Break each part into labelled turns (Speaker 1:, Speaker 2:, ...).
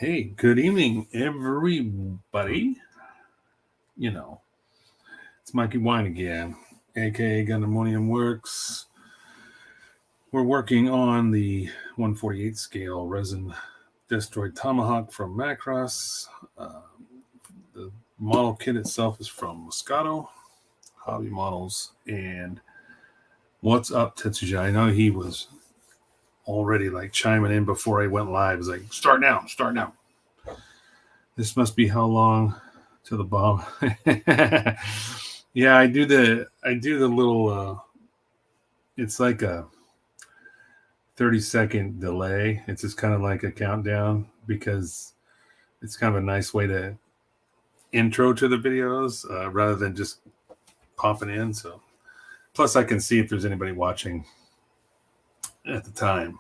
Speaker 1: Hey, good evening, everybody. It's Mikey Wine again, aka Gundamonium Works. We're working on the 148 scale resin destroyed Tomahawk from Macross. The model kit itself is from Moscato Hobby Models. And what's up, Tetsuji? I know he was already like chiming in before I went live. It's like, start now. This must be how long to the bomb. Yeah, I do the little it's like a 30-second delay. It's just kind of like a countdown because it's kind of a nice way to intro to the videos rather than just popping in. So plus I can see if there's anybody watching at the time.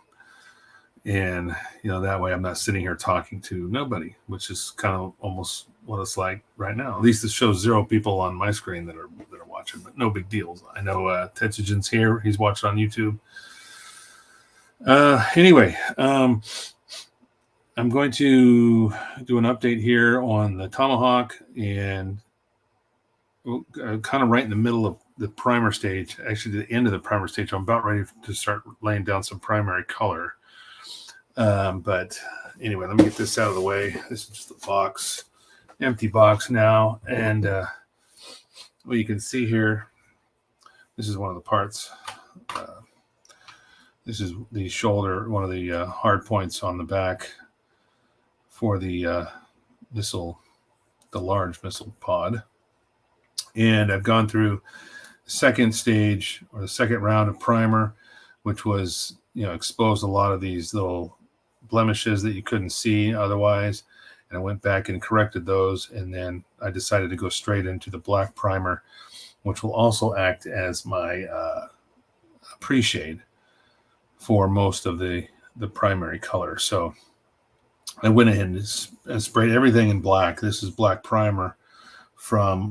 Speaker 1: And, that way I'm not sitting here talking to nobody, which is kind of almost what it's like right now. At least it shows 0 people on my screen that are watching, but no big deals. I know Tetsujin's here. He's watching on YouTube. Anyway, I'm going to do an update here on the Tomahawk, and kind of right in the middle of the primer stage, actually the end of the primer stage. I'm about ready to start laying down some primary color. But anyway, let me get this out of the way. This is just a box, empty box now. And what you can see here, this is one of the parts. This is the shoulder, one of the hard points on the back for the large missile pod. And I've gone through the second stage or the second round of primer, which was, exposed a lot of these little blemishes that you couldn't see otherwise, and I went back and corrected those, and then I decided to go straight into the black primer, which will also act as my pre-shade for most of the primary color. So I went ahead and sprayed everything in black. This is black primer from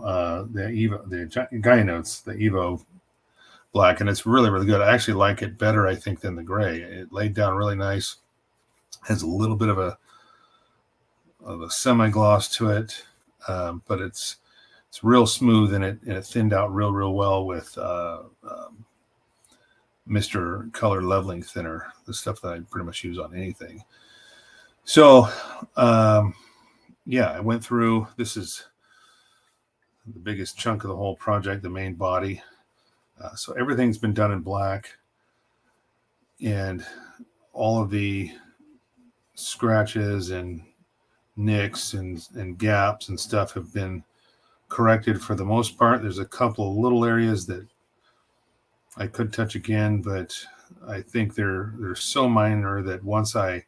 Speaker 1: the Gaia Notes, the Evo black, and it's really, really good. I actually like it better, I think, than the gray. It laid down really nice. Has a little bit of a semi-gloss to it, but it's real smooth, and it thinned out real well with Mr. Color Leveling Thinner, the stuff that I pretty much use on anything. So, yeah, I went through. This is the biggest chunk of the whole project, the main body. So everything's been done in black, and all of the scratches and nicks and gaps and stuff have been corrected for the most part. There's a couple of little areas that I could touch again, but I think they're so minor that once I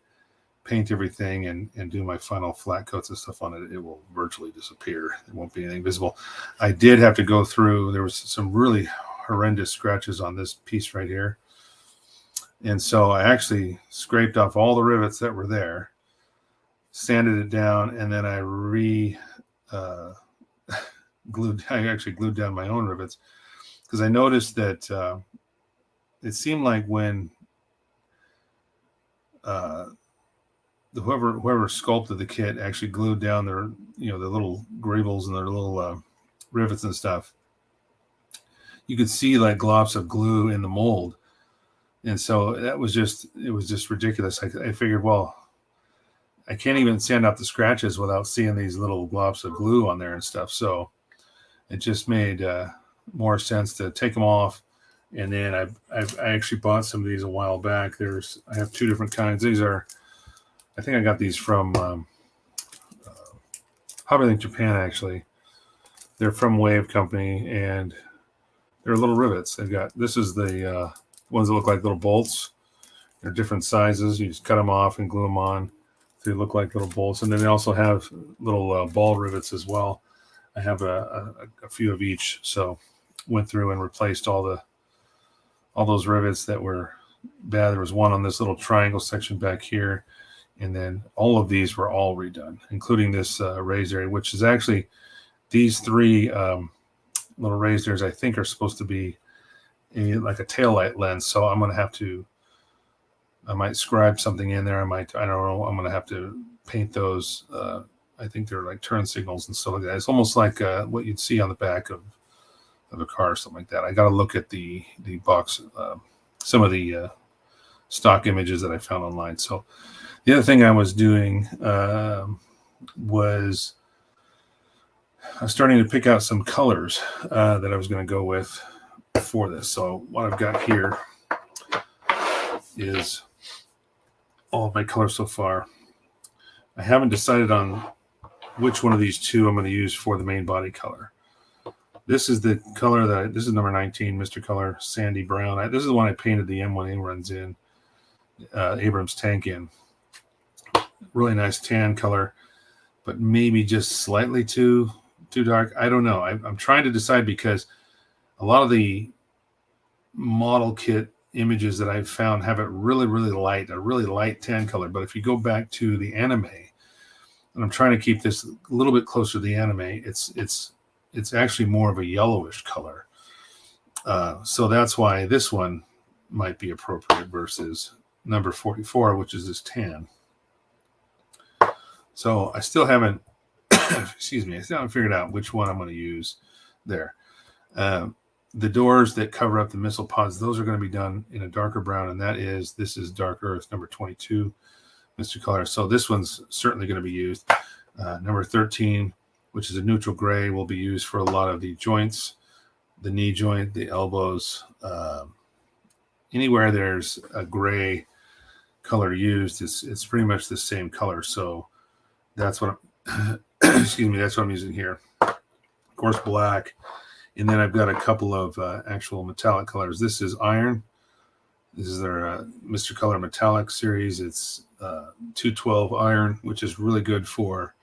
Speaker 1: paint everything and do my final flat coats and stuff on it, it will virtually disappear. There won't be anything visible. I did have to go through, there was some really horrendous scratches on this piece right here. And so I actually scraped off all the rivets that were there, sanded it down, and then I actually glued down my own rivets, because I noticed that it seemed like when whoever sculpted the kit actually glued down their, the little greebles and their little rivets and stuff, you could see like globs of glue in the mold. And so it was just ridiculous. I figured, well, I can't even sand out the scratches without seeing these little globs of glue on there and stuff. So it just made more sense to take them off. And then I actually bought some of these a while back. I have 2 different kinds. These are, I think I got these from Hobby Link Japan, actually. They're from Wave Company, and they're little rivets. This is the ones that look like little bolts. They're different sizes. You just cut them off and glue them on so they look like little bolts. And then they also have little ball rivets as well. I have a few of each. So went through and replaced all those rivets that were bad. There was one on this little triangle section back here, and then all of these were all redone, including this raised area, which is actually these 3 little raised areas I think are supposed to be like a tail light lens. So I'm going to have to I might scribe something in there. I don't know. I'm going to have to paint those. I think they're like turn signals and stuff like that. It's almost like what you'd see on the back of a car or something like that. I got to look at the box, some of the stock images that I found online. So the other thing I was doing was I was starting to pick out some colors that I was going to go with for this. So what I've got here is all of my colors so far. I haven't decided on which one of these two I'm going to use for the main body color. This is the color this is number 19, Mr. Color Sandy Brown. This is the one I painted the M1 Abrams in, Abrams tank in. Really nice tan color, but maybe just slightly too dark. I don't know. I'm trying to decide because a lot of the model kit images that I've found have it really light tan color. But if you go back to the anime, and I'm trying to keep this a little bit closer to the anime, it's actually more of a yellowish color. So that's why this one might be appropriate versus number 44, which is this tan. So I still haven't, excuse me, I still haven't figured out which one I'm going to use there. The doors that cover up the missile pods, those are going to be done in a darker brown, and this is Dark Earth, number 22, Mr. Color. So this one's certainly going to be used. Number 13, which is a neutral gray, will be used for a lot of the joints, the knee joint, the elbows. Anywhere there's a gray color used, it's pretty much the same color. So that's what excuse me, that's what I'm using here. Of course, black. And then I've got a couple of actual metallic colors. This is iron. This is their Mr. Color Metallic series. It's 212 iron, which is really good for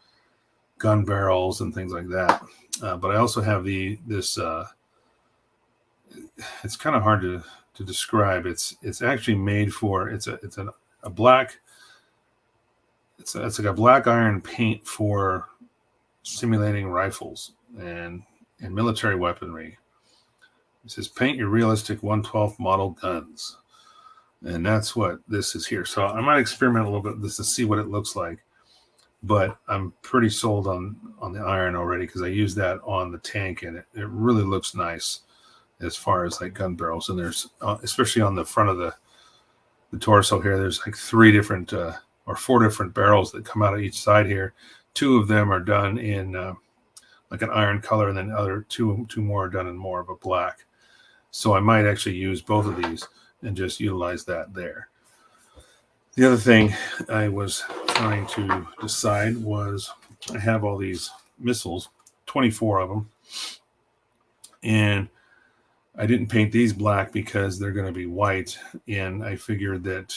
Speaker 1: gun barrels and things like that. But I also have this. It's kind of hard to describe. It's actually made for. It's a black. It's like a black iron paint for simulating rifles and military weaponry. It says paint your realistic 1/12 model guns. And that's what this is here. So I might experiment a little bit with this to see what it looks like. But I'm pretty sold on the iron already because I used that on the tank, and it really looks nice as far as like gun barrels. And there's, especially on the front of the torso here, there's like 3 different or 4 different barrels that come out of each side here. 2 of them are done in like an iron color, and then other two more are done in more of a black. So I might actually use both of these and just utilize that there. The other thing I was trying to decide was I have all these missiles, 24 of them, and I didn't paint these black because they're going to be white, and I figured that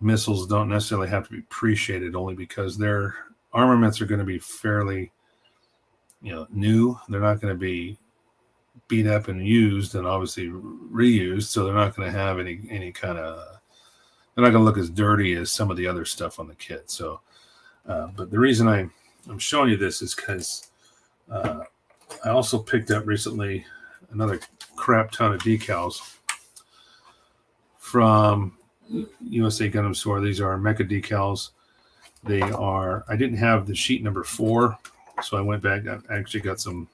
Speaker 1: missiles don't necessarily have to be pre-shaded only because their armaments are going to be fairly new. They're not going to be beat up and used and obviously reused, so they're not going to have any kind of, they're not going to look as dirty as some of the other stuff on the kit. So but the reason I'm showing you this is because I also picked up recently another crap ton of decals from USA Gundam Store. These are Mecha decals. I didn't have the sheet number 4, so I went back. I actually got some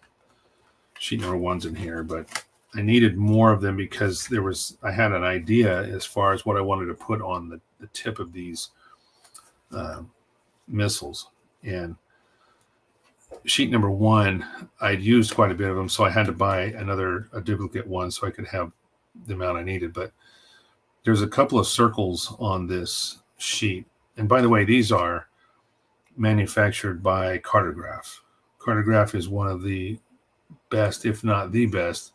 Speaker 1: sheet number 1s in here, but I needed more of them because I had an idea as far as what I wanted to put on the tip of these missiles. And sheet number 1, I'd used quite a bit of them, so I had to buy a duplicate one so I could have the amount I needed. But there's a couple of circles on this sheet. And by the way, these are manufactured by Cartograph. Cartograph is one of the best, if not the best,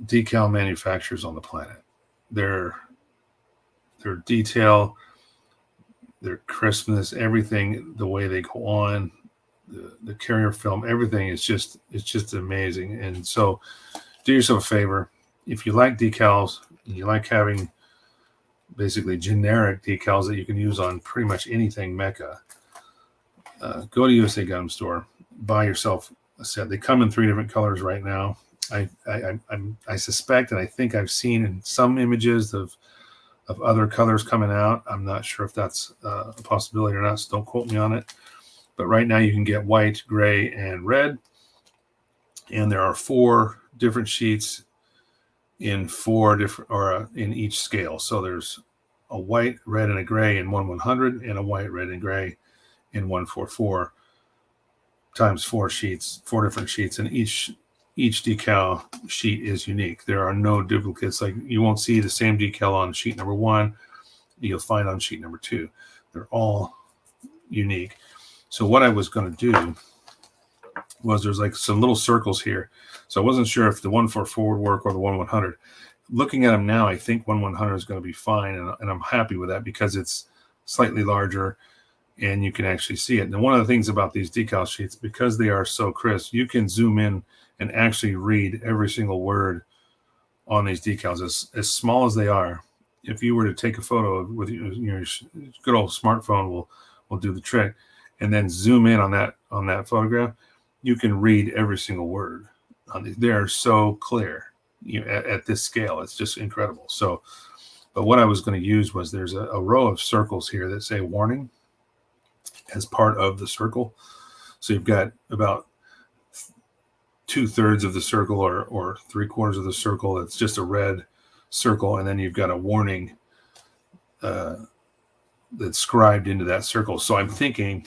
Speaker 1: decal manufacturers on the planet. Their detail, their crispness, everything, the way they go on, the carrier film, everything is just amazing. And so do yourself a favor. If you like decals and you like having basically generic decals that you can use on pretty much anything mecha, go to USA Gundam Store, buy yourself a set. They come in 3 different colors right now. I suspect, and I think I've seen in some images of of other colors coming out. I'm not sure if that's a possibility or not, so don't quote me on it. But right now you can get white, gray, and red. And there are 4 different sheets in 4 different, or in each scale. So there's a white, red, and a gray in 1/100, and a white, red, and gray in 144 times 4 sheets, 4 different sheets, and each decal sheet is unique. There are no duplicates. Like, you won't see the same decal on sheet number 1 you'll find on sheet number 2. They're all unique. So what I was going to do was, there's like some little circles here. So I wasn't sure if the 144 would work or the 1/100. Looking at them now, I think 1/100 is going to be fine, and I'm happy with that because it's slightly larger and you can actually see it. And one of the things about these decal sheets, because they are so crisp, you can zoom in and actually read every single word on these decals. As small as they are, if you were to take a photo with your good old smartphone, will do the trick, and then zoom in on that photograph, you can read every single word on these. They are so clear, at this scale. It's just incredible. So, but what I was going to use was, there's a row of circles here that say warning as part of the circle. So you've got about 2/3 of the circle or 3/4 of the circle. It's just a red circle, and then you've got a warning that's scribed into that circle. So I'm thinking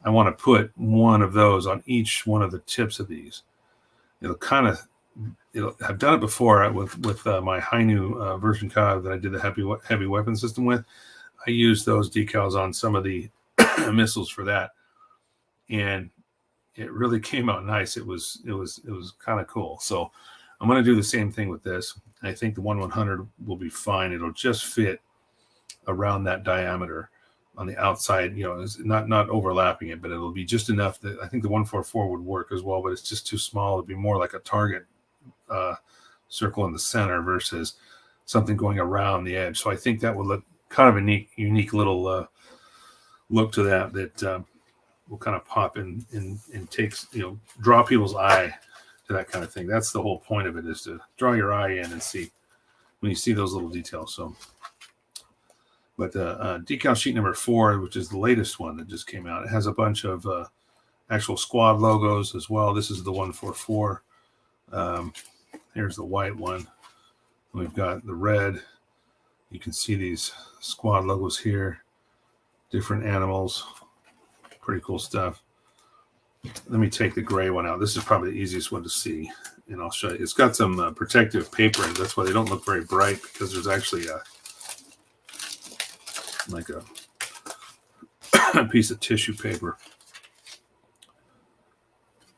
Speaker 1: I want to put one of those on each one of the tips of these. I've done it before with my Hainu version cod that I did the heavy weapon system with. I used those decals on some of the missiles for that, and it really came out nice. It was kind of cool. So I'm going to do the same thing with this. I think the 1/100 will be fine. It'll just fit around that diameter on the outside. It's not overlapping it, but it'll be just enough that I think the 144 would work as well. But it's just too small. It'd be more like a target circle in the center versus something going around the edge. So I think that would look kind of a unique little look to that will kind of pop in and takes, draw people's eye to that kind of thing. That's the whole point of it, is to draw your eye in and see when you see those little details. So, but decal sheet number 4, which is the latest one that just came out, it has a bunch of actual squad logos as well. This is the 144. Here's the white one. We've got the red. You can see these squad logos here, different animals, pretty cool stuff. Let me take the gray one out. This is probably the easiest one to see, and I'll show you. It's got some protective paper in it. That's why they don't look very bright, because there's actually like a piece of tissue paper.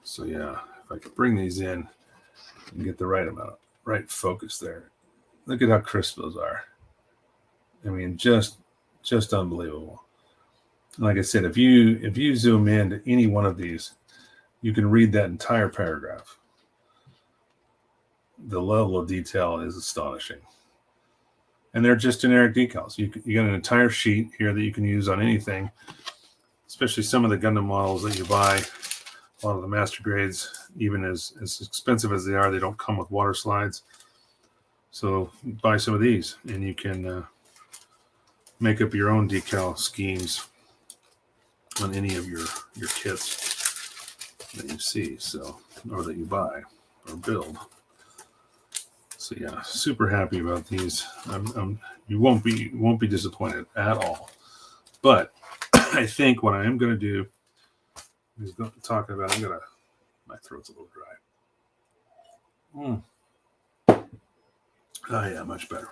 Speaker 1: So yeah, if I could bring these in and get the right amount, right focus there. Look at how crisp those are. I mean, just unbelievable. Like I said, if you zoom in to any one of these, you can read that entire paragraph. The level of detail is astonishing. And they're just generic decals. You got an entire sheet here that you can use on anything, especially some of the Gundam models that you buy. A lot of the master grades, even as expensive as they are, they don't come with water slides. So buy some of these, and you can make up your own decal schemes on any of your kits that you see, or that you buy or build. So yeah, super happy about these. You won't be disappointed at all. But I think what I am going to do is talking about. My throat's a little dry. Oh yeah, much better.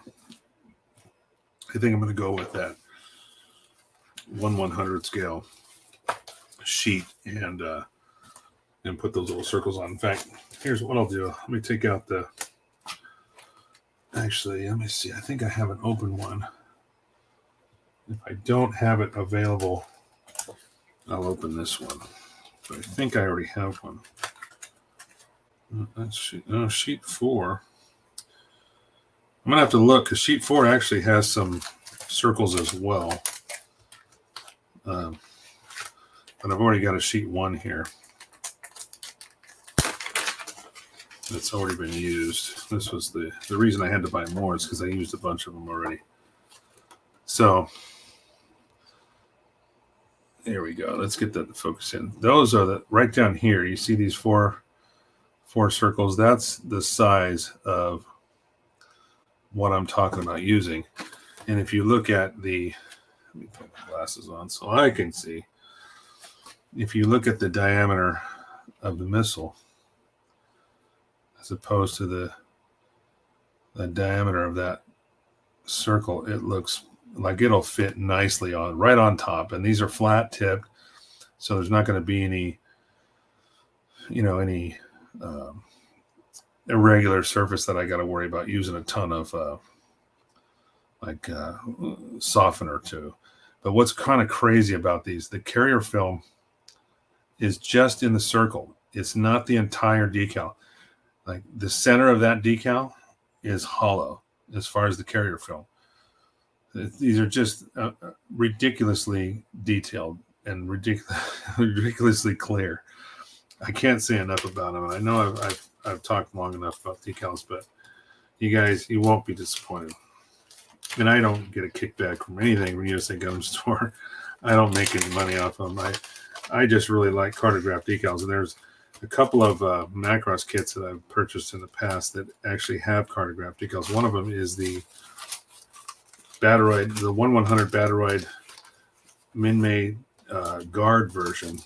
Speaker 1: I think I'm going to go with that 1/100 scale sheet and put those little circles on. In fact, here's what I'll do. Let me take out the. Actually, let me see. I think I have an open one. If I don't have it available, I'll open this one. But I think I already have one. That's sheet 4. I'm going to have to look, because sheet 4 actually has some circles as well. But I've already got a sheet 1 here that's already been used. This was the reason I had to buy more, is because I used a bunch of them already. So there we go. Let's get that to focus in. Those are the right down here. You see these four circles. That's the size of what I'm talking about using. And if you look at the, let me put my glasses on so I can see. If you look at the diameter of the missile, as opposed to the diameter of that circle, it looks like it'll fit nicely on right on top. And these are flat tipped, so there's not going to be any, any irregular surface that I got to worry about using a ton of softener to. But what's kind of crazy about these, the carrier film is just in the circle. It's not the entire decal. Like the center of that decal is hollow as far as the carrier film. These are just ridiculously detailed and ridiculously clear. I can't say enough about them. And I know I've talked long enough about decals, but you guys, you won't be disappointed. And I don't get a kickback from anything from USA Gun Store. I don't make any money off them. I just really like cartograph decals. And there's a couple of Macross kits that I've purchased in the past that actually have cartograph decals. One of them is the Battoroid, the 1/100 Battoroid Minmay guard version.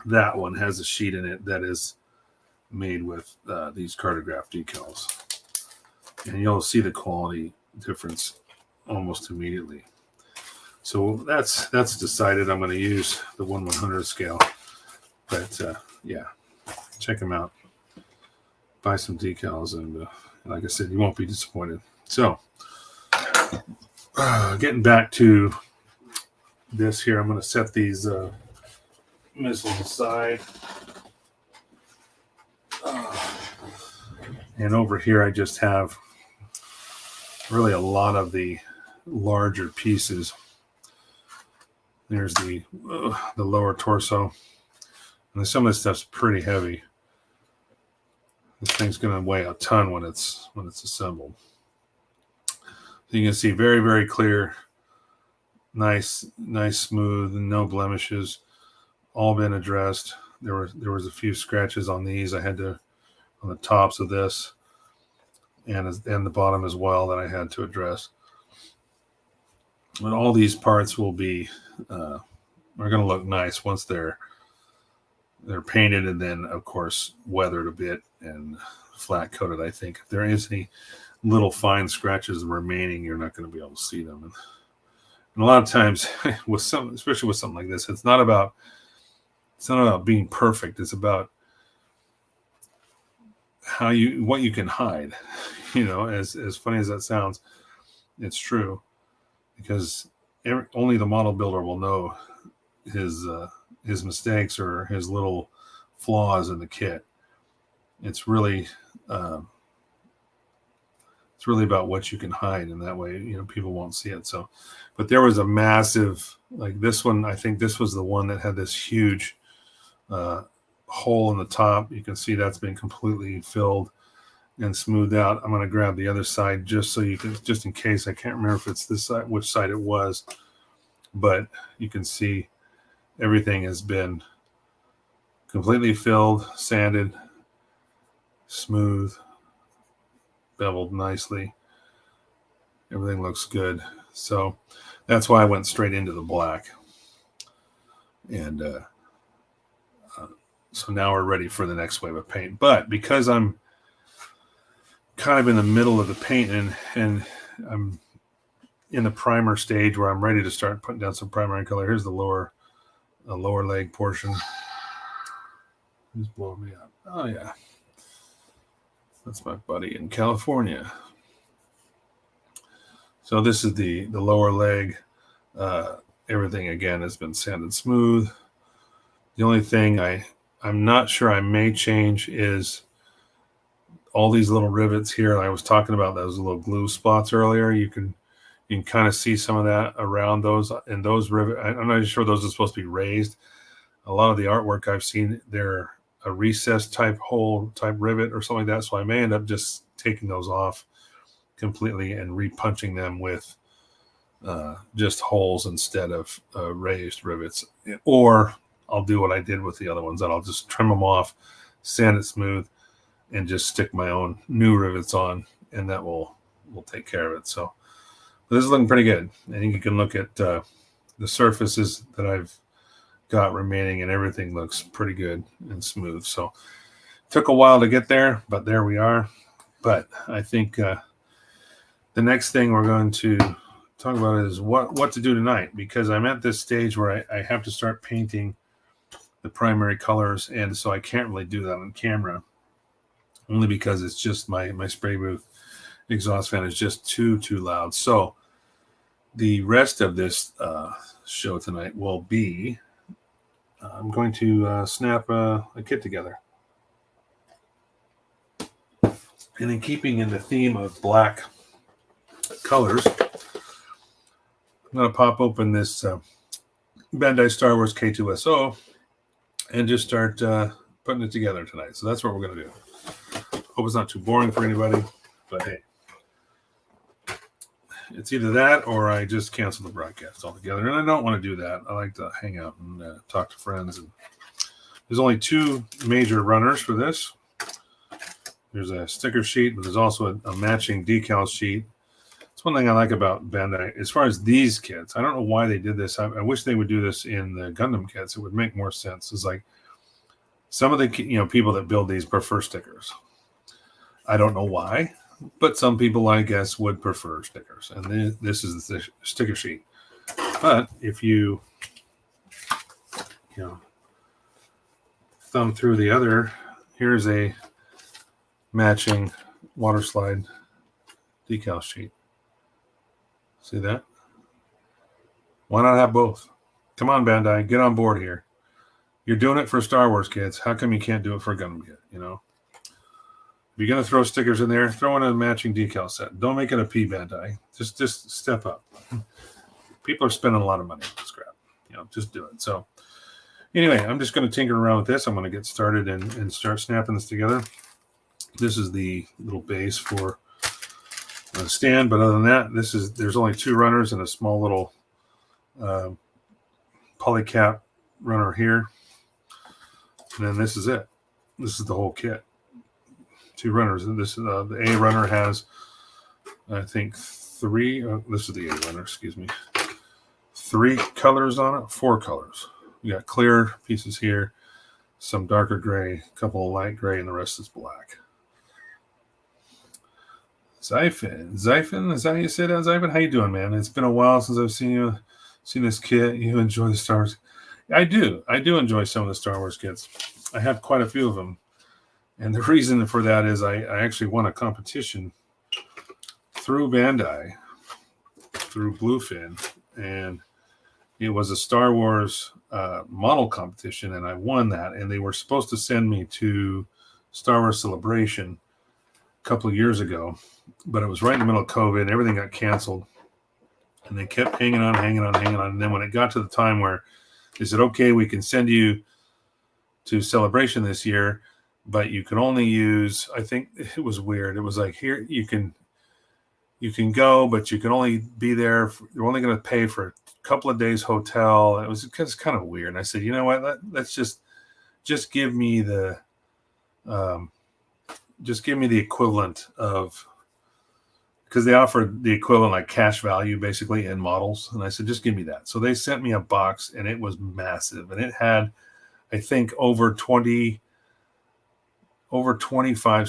Speaker 1: That one has a sheet in it that is made with these cartograph decals. And you'll see the quality difference almost immediately. So that's decided. I'm going to use the 1/100 scale. But yeah, check them out. Buy some decals, and like I said, you won't be disappointed. So getting back to this here, I'm going to set these missiles aside. And over here, I just have really a lot of the larger pieces. There's the lower torso. And some of this stuff's pretty heavy. This thing's going to weigh a ton when it's assembled. So you can see very, very clear, nice, smooth, no blemishes, all been addressed. There was a few scratches on these. I had to on the tops of this and the bottom as well that I had to address. But all these parts will be are going to look nice once they're painted and then, of course, weathered a bit and flat coated. I think if there is any little fine scratches remaining, you're not going to be able to see them. And a lot of times, especially with something like this, it's not about being perfect. It's about what you can hide. As funny as that sounds, it's true, because only the model builder will know his mistakes or his little flaws in the kit. It's really about what you can hide, and that way people won't see it. So, but there was a massive, like this one, I think this was the one that had this huge hole in the top. You can see that's been completely filled and smoothed out. I'm going to grab the other side just in case. I can't remember if it's this side, which side it was, but you can see everything has been completely filled, sanded, smooth, beveled nicely. Everything looks good. So that's why I went straight into the black. And so now we're ready for the next wave of paint. But because I'm kind of in the middle of the paint and I'm in the primer stage where I'm ready to start putting down some primary color. Here's the lower leg portion. Who's blowing me up? Oh yeah, that's my buddy in California. So this is the lower leg. Everything again has been sanded smooth. The only thing I'm not sure I may change is all these little rivets here. I was talking about those little glue spots earlier. You can kind of see some of that around those, and those rivets. I'm not sure those are supposed to be raised. A lot of the artwork I've seen, they're a recessed type hole type rivet or something like that. So I may end up just taking those off completely and repunching them with just holes instead of raised rivets. Or I'll do what I did with the other ones, that I'll just trim them off, sand it smooth, and just stick my own new rivets on, and that will take care of it. So this is looking pretty good. I think you can look at the surfaces that I've got remaining, and everything looks pretty good and smooth. So it took a while to get there, but there we are. But I think the next thing we're going to talk about is what to do tonight, because I'm at this stage where I have to start painting the primary colors, and so I can't really do that on camera, only because it's just my spray booth exhaust fan is just too loud. So the rest of this show tonight will be I'm going to snap a kit together, and in keeping in the theme of black colors, I'm going to pop open this Bandai Star Wars K2SO and just start putting it together tonight. So that's what we're going to do. Hope it's not too boring for anybody, but hey, it's either that or I just cancel the broadcast altogether. And I don't want to do that. I like to hang out and talk to friends. And there's only two major runners for this. There's a sticker sheet, but there's also a matching decal sheet. It's one thing I like about Bandai. As far as these kits, I don't know why they did this. I wish they would do this in the Gundam kits. It would make more sense. It's like some of the people that build these prefer stickers. I don't know why, but some people, I guess, would prefer stickers. And this is the sticker sheet. But if you thumb through the other, here's a matching water slide decal sheet. See that? Why not have both? Come on, Bandai, get on board here. You're doing it for Star Wars kids. How come you can't do it for a Gundam kit? If you're going to throw stickers in there, throw in a matching decal set. Don't make it a P, Bandai. Just step up. People are spending a lot of money on this crap. Just do it. So anyway, I'm just going to tinker around with this. I'm going to get started and start snapping this together. This is the little base for the stand, but other than that, there's only two runners and a small little polycap runner here. And then this is it. This is the whole kit. Two runners. And this is the A runner has, I think, three. This is the A runner. Excuse me. 3 colors on it. 4 colors. You got clear pieces here, some darker gray, a couple of light gray, and the rest is black. Zyphon, is that how you say that, Zyphon? How you doing, man? It's been a while since I've seen this kit. You enjoy the Star Wars? I do enjoy some of the Star Wars kits. I have quite a few of them. And the reason for that is I actually won a competition through Bandai, through Bluefin, and it was a Star Wars model competition, and I won that. And they were supposed to send me to Star Wars Celebration a couple of years ago, but it was right in the middle of COVID, and everything got canceled. And they kept hanging on. And then when it got to the time where they said, okay, we can send you to Celebration this year, but you can only use, I think it was weird. It was like, here, you can go, but you can only be there. You're only going to pay for a couple of days hotel. It was kind of weird. And I said, you know what? Let's just give me the equivalent of, because they offered the equivalent like cash value basically in models. And I said, just give me that. So they sent me a box, and it was massive. And it had, I think, over 25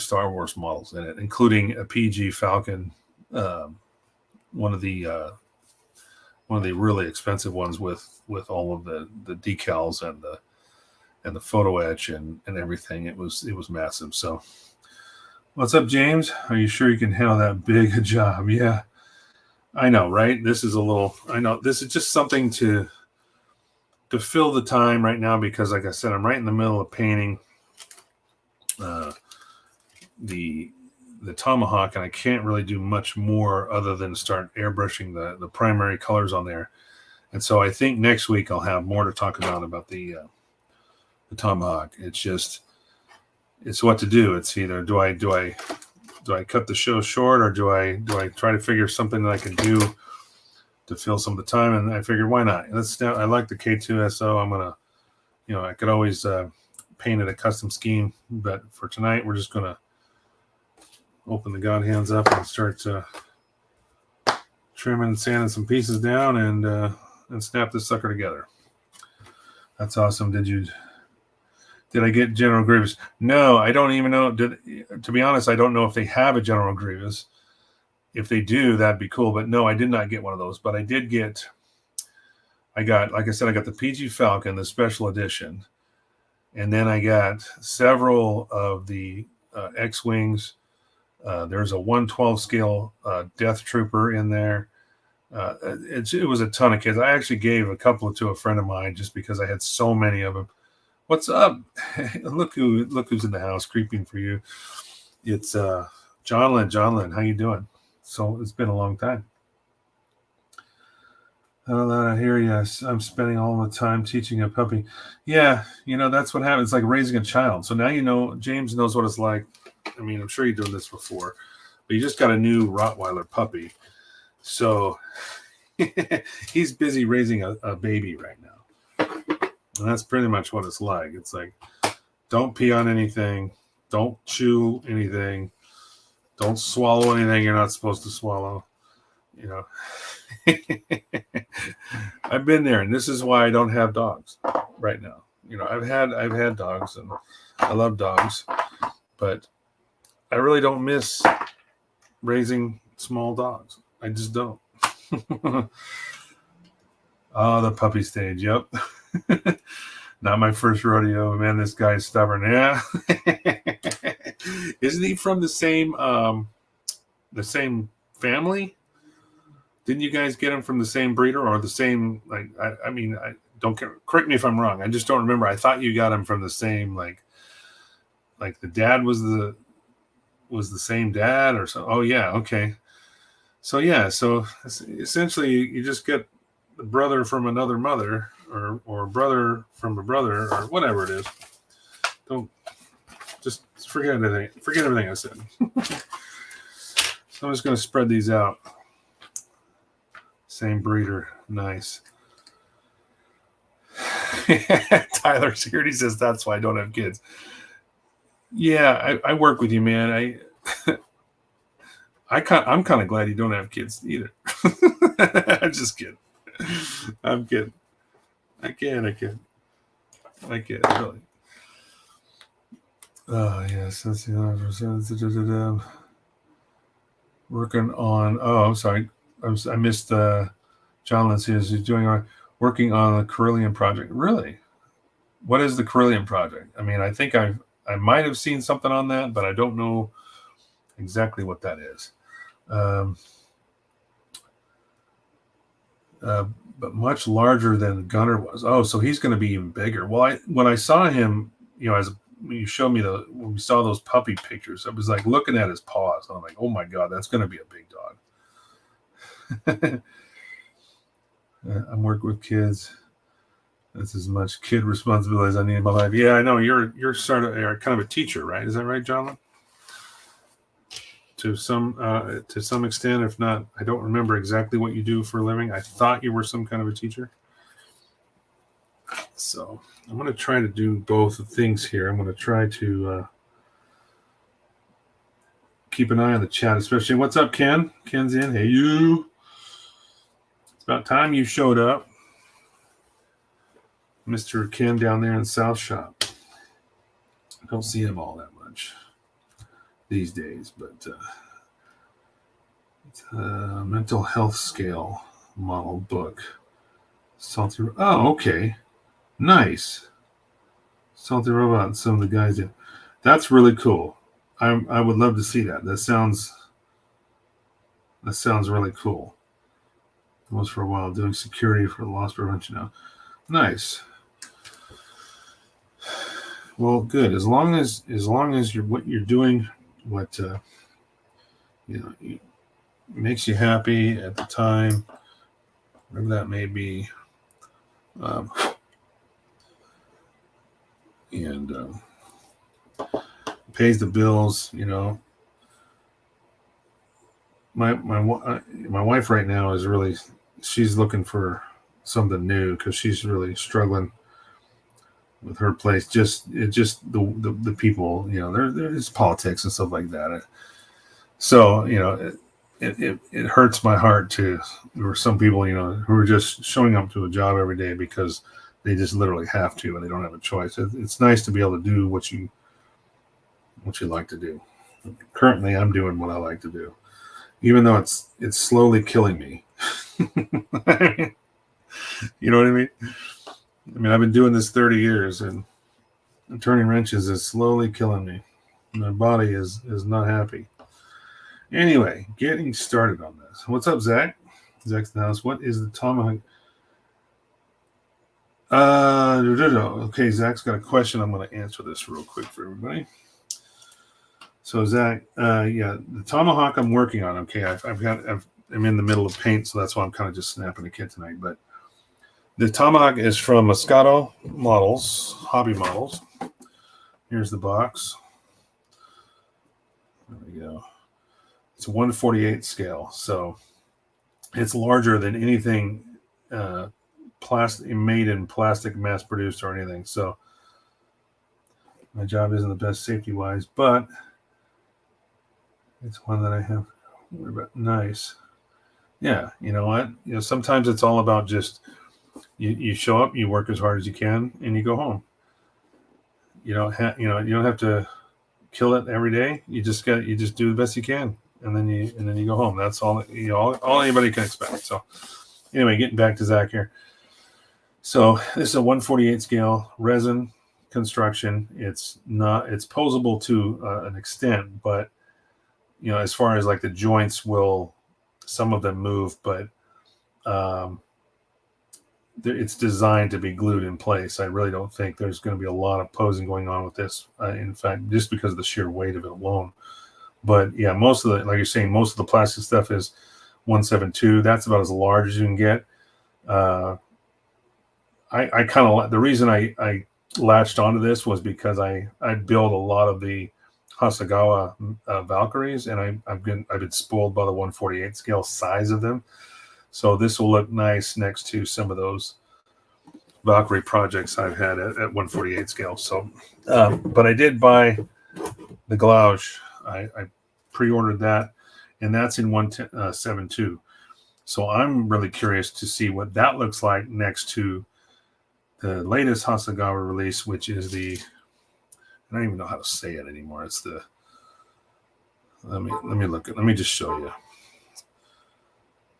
Speaker 1: Star Wars models in it, including a PG Falcon, one of the really expensive ones with all of the decals and the photo etch and everything. It was massive. So what's up, James? Are you sure you can handle that big a job? Yeah, I know, right? This is just something to fill the time right now, because like I said, I'm right in the middle of painting the Tomahawk, and I can't really do much more other than start airbrushing the primary colors on there. And so I think next week I'll have more to talk about the Tomahawk. It's what to do. It's either do I cut the show short, or do I try to figure something that I can do to fill some of the time, and I figured why not? I like the K2SO. I'm gonna, I could always paint it a custom scheme, but for tonight we're just gonna open the God hands up and start trimming and sanding some pieces down and snap this sucker together. That's awesome. Did I get General Grievous? No, I don't even know. To be honest, I don't know if they have a General Grievous. If they do, that'd be cool. But no, I did not get one of those. But I did like I said, I got the PG Falcon, the special edition. And then I got several of the X-Wings. There's a 1/12 scale Death Trooper in there. It was a ton of kids. I actually gave a couple to a friend of mine just because I had so many of them. What's up? Look who's in the house creeping for you. It's John Lynn. John Lynn, how you doing? So it's been a long time. I hear you. I'm spending all the time teaching a puppy. Yeah, that's what happens. It's like raising a child. So now James knows what it's like. I mean, I'm sure you're doing this before, but you just got a new Rottweiler puppy. So he's busy raising a baby right now. And that's pretty much what it's like. It's like, don't pee on anything. Don't chew anything. Don't swallow anything you're not supposed to swallow. I've been there, and this is why I don't have dogs right now. I've had dogs, and I love dogs, but I really don't miss raising small dogs. I just don't. Oh, the puppy stage. Yep. Not my first rodeo. Man, this guy's stubborn. Yeah. Isn't he from the same family? Didn't you guys get him from the same breeder or the same, like, I mean, I don't care. Correct me if I'm wrong. I just don't remember. I thought you got him from the same, like the dad was the same dad or so. Oh yeah. Okay. So yeah. So essentially you just get the brother from another mother or brother from a brother or whatever it is. Don't just forget everything I said. So I'm just going to spread these out. Same breeder. Nice. Tyler Security says that's why I don't have kids. Yeah, I work with you, man. I'm kind of glad you don't have kids either. I'm just kidding. I'm kidding. I kid. Really. Oh yes, that's the working on. Oh, I'm sorry. I missed John Lynn says he's working on the Carillion project. Really? What is the Carillion project? I mean, I think I might have seen something on that, but I don't know exactly what that is. But much larger than Gunner was. Oh, so he's going to be even bigger. Well, when I saw him, when you showed me when we saw those puppy pictures, I was like looking at his paws. I'm like, oh my God, that's going to be a big dog. I'm working with kids. That's as much kid responsibility as I need in my life. Yeah, I know you're sort of kind of a teacher, right? Is that right, John? To some extent, if not, I don't remember exactly what you do for a living. I thought you were some kind of a teacher. So I'm going to try to do both things here. I'm going to try to keep an eye on the chat, especially. What's up, Ken? Ken's in. Hey, you. It's about time you showed up. Mr. Ken down there in South Shop. I don't see him all that much these days, but it's a mental health scale model book. Salty. Oh, okay. Nice. Salty Robot and some of the guys do. That's really cool. I would love to see that. That sounds really cool. I was for a while doing security for loss prevention now. Nice. Well, good. As long as what you're doing, what makes you happy at the time, whatever that may be, and pays the bills. My wife right now is really she's looking for something new because she's really struggling with her place. Just the people, there's politics and stuff like that. So it hurts my heart to. There were some people who are just showing up to a job every day because they just literally have to and they don't have a choice. It's nice to be able to do what you like to do. Currently, I'm doing what I like to do, even though it's slowly killing me. You know what I mean? I mean, I've been doing this 30 years, and turning wrenches is slowly killing me. My body is not happy. Anyway, getting started on this. What's up, Zach? Zach's in the house. What is the Tomahawk? Okay, Zach's got a question. I'm going to answer this real quick for everybody. So, Zach, the Tomahawk I'm working on. Okay, I'm in the middle of paint, so that's why I'm kind of just snapping the kit tonight. But the Tomahawk is from Moscato Models, Hobby Models. Here's the box. There we go. It's a 1/48 scale, so it's larger than anything plastic made in plastic, mass produced, or anything. So my job isn't the best safety wise, but it's one that I have to worry about. Nice. Yeah, you know what? Sometimes it's all about just you show up, you work as hard as you can, and you go home. You don't have to kill it every day. You just do the best you can, and then you go home. That's all all anybody can expect. So anyway, getting back to Zach here. So this is a 1/48 scale resin construction. It's posable to an extent, but as far as like the joints some of them move, but it's designed to be glued in place. I really don't think there's going to be a lot of posing going on with this. In fact, just because of the sheer weight of it alone. But yeah, most of like you're saying, most of the plastic stuff is 172. That's about as large as you can get. I kind of the reason I latched onto this was because I build a lot of the Hasegawa Valkyries, and I've been spoiled by the 1/48 scale size of them. So this will look nice next to some of those Valkyrie projects I've had at 1/48 scale. So, but I did buy the gouge. I pre-ordered that, and that's in 1/72. So I'm really curious to see what that looks like next to the latest Hasegawa release, which is I don't even know how to say it anymore. It's let me just show you.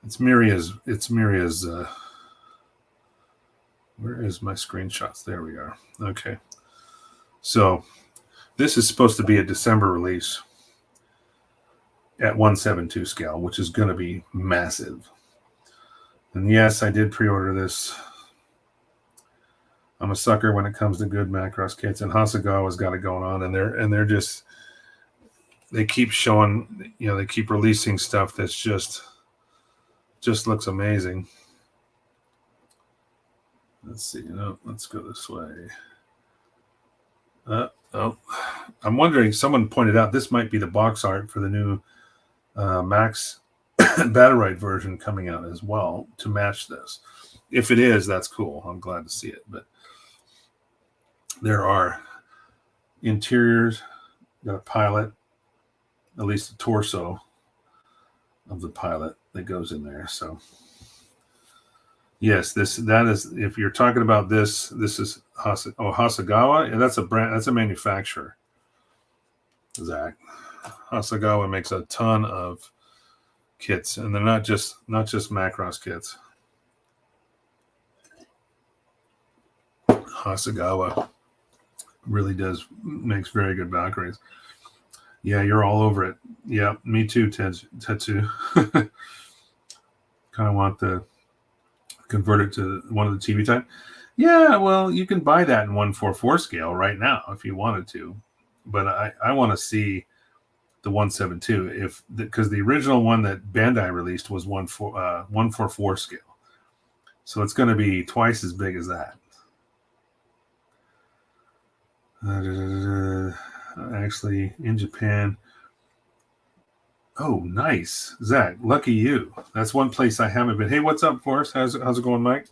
Speaker 1: It's Miria's. Where is my screenshots? There we are. Okay. So this is supposed to be a December release at 1/72 scale, which is going to be massive. And yes, I did pre-order this. I'm a sucker when it comes to good Macross kits, and Hasegawa's got it going on, and they're just they keep showing, they keep releasing stuff that's just looks amazing. Let's see, let's go this way. I'm wondering, someone pointed out this might be the box art for the new Max Batarite version coming out as well to match this. If it is, that's cool. I'm glad to see it. But there are interiors, got a pilot, at least the torso of the pilot that goes in there. So yes, that is, if you're talking about this is Hasegawa, and that's a brand, that's a manufacturer. Zach, Hasegawa makes a ton of kits, and they're not just Macross kits. Hasegawa really makes very good Valkyries. Yeah, you're all over it. Yeah, me too, Tetsu. Kind of want to convert it to one of the TV type. Yeah, well, you can buy that in 1/44 scale right now if you wanted to. But I want to see the 1/72 because the original one that Bandai released was 1/44 scale. So it's going to be twice as big as that. Actually, in Japan, Oh, nice, Zach. Lucky you. That's one place I haven't been. Hey, what's up, Forrest? How's it going, Mike?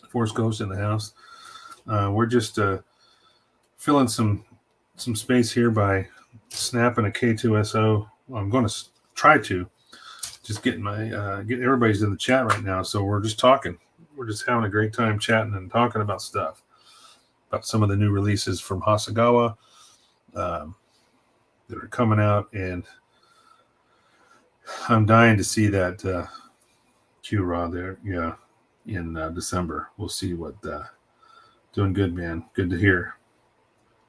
Speaker 1: Forrest Ghost in the house. We're just filling some space here by snapping a K2SO. I'm going to try to just get everybody's in the chat right now. So we're just talking. We're just having a great time chatting and talking about stuff, about some of the new releases from Hasegawa that are coming out, and I'm dying to see that Q-Raw there. Yeah, in December. We'll see what. Doing good, man. Good to hear.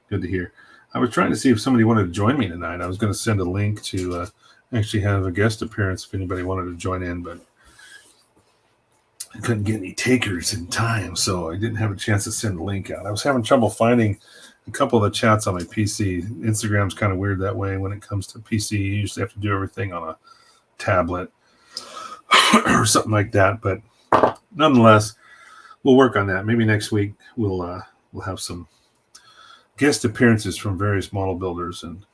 Speaker 1: Good to hear. I was trying to see if somebody wanted to join me tonight. I was going to send a link to actually have a guest appearance if anybody wanted to join in, but I couldn't get any takers in time, so I didn't have a chance to send the link out. I was having trouble finding a couple of the chats on my PC. Instagram's kind of weird that way when it comes to PC. You usually have to do everything on a tablet or something like that, but nonetheless, we'll work on that. Maybe next week we'll have some guest appearances from various model builders and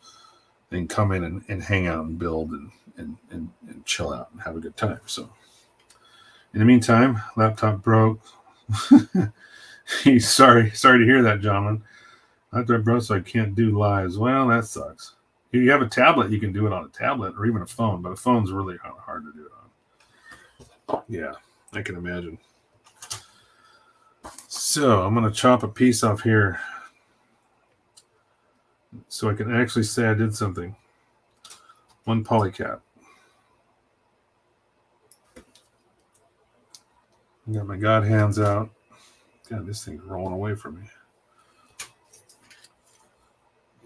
Speaker 1: come in and hang out and build and chill out and have a good time. So in the meantime, laptop broke. Sorry to hear that, gentlemen. Laptop broke, so I can't do lives. Well, that sucks. If you have a tablet, you can do it on a tablet or even a phone, but a phone's really hard to do it on. Yeah, I can imagine. So I'm going to chop a piece off here so I can actually say I did something. One polycap. I got my God hands out. God, this thing's rolling away from me.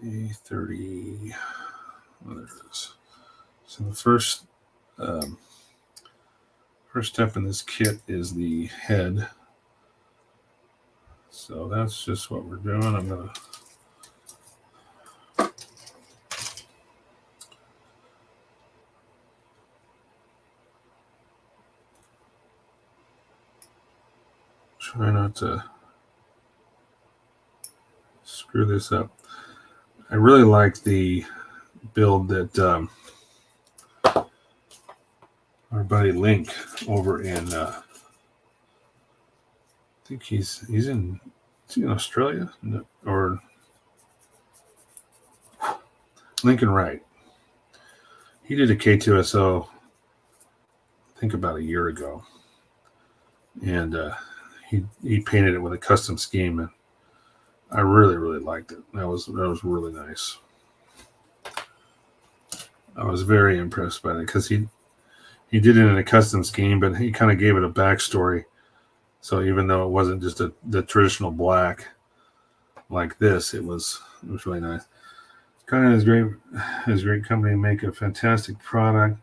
Speaker 1: A30. Oh, there it is. So the first step in this kit is the head. So that's just what we're doing. I'm going to try not to screw this up. I really like the build that our buddy Link over in I think he's in Australia? No, or Lincoln Wright. He did a K2SO I think about a year ago. And he painted it with a custom scheme, and I really, really liked it. That was really nice. I was very impressed by it because he did it in a custom scheme, but he kind of gave it a backstory. So even though it wasn't just the traditional black like this, it was really nice. Kind of is great company, make a fantastic product.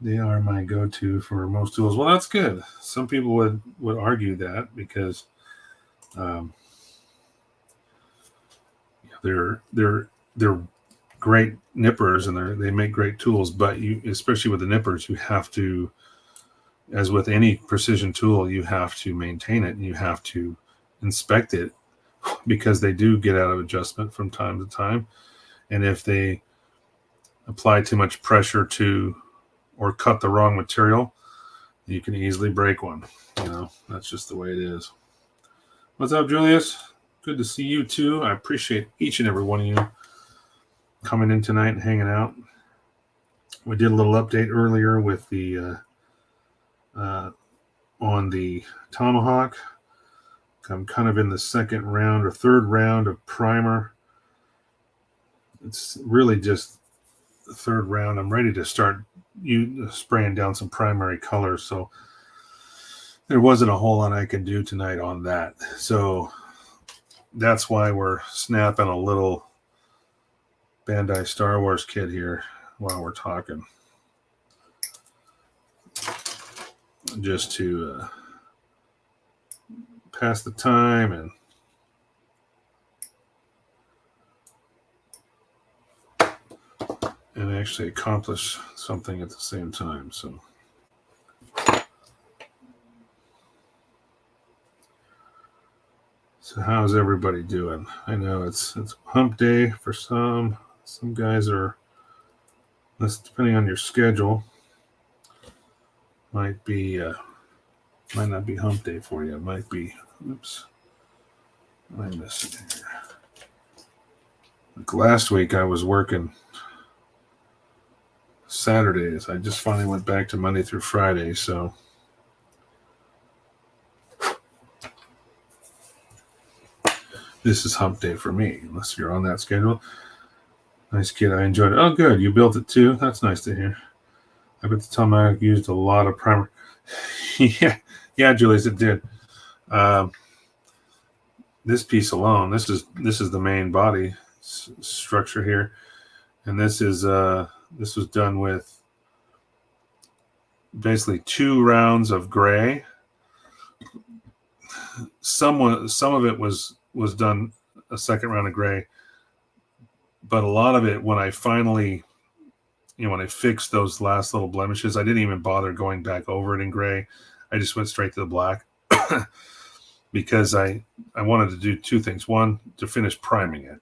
Speaker 1: They are my go-to for most tools. Well, that's good. Some people would argue that because they're great nippers and they make great tools, but especially with the nippers, you have to, as with any precision tool, you have to maintain it and you have to inspect it because they do get out of adjustment from time to time. And if they apply too much pressure to or cut the wrong material, you can easily break one. That's just the way it is. What's up, Julius? Good to see you too. I appreciate each and every one of you coming in tonight and hanging out. We did a little update earlier with the on the Tomahawk. I'm kind of in the second round or third round of primer. It's really just the third round. I'm ready to start spraying down some primary colors. So there wasn't a whole lot I can do tonight on that. So that's why we're snapping a little Bandai Star Wars kit here while we're talking. Just to pass the time and actually accomplish something at the same time. So how's everybody doing? I know it's hump day for some. Some guys are This, depending on your schedule, might not be hump day for you. It might be, oops, what am I missing here? Like last week I was working Saturdays. I just finally went back to Monday through Friday, so this is hump day for me, unless you're on that schedule. Nice kid, I enjoyed it. Oh, good, you built it too. That's nice to hear. I bet the Tomahawk used a lot of primer. yeah, Julius, it did. This piece alone, this is the main body structure here, and this was done with basically 2 rounds of gray. Some of it was done a second round of gray, but a lot of it, when I finally, when I fixed those last little blemishes, I didn't even bother going back over it in gray. I just went straight to the black because I wanted to do 2 things. One, to finish priming it,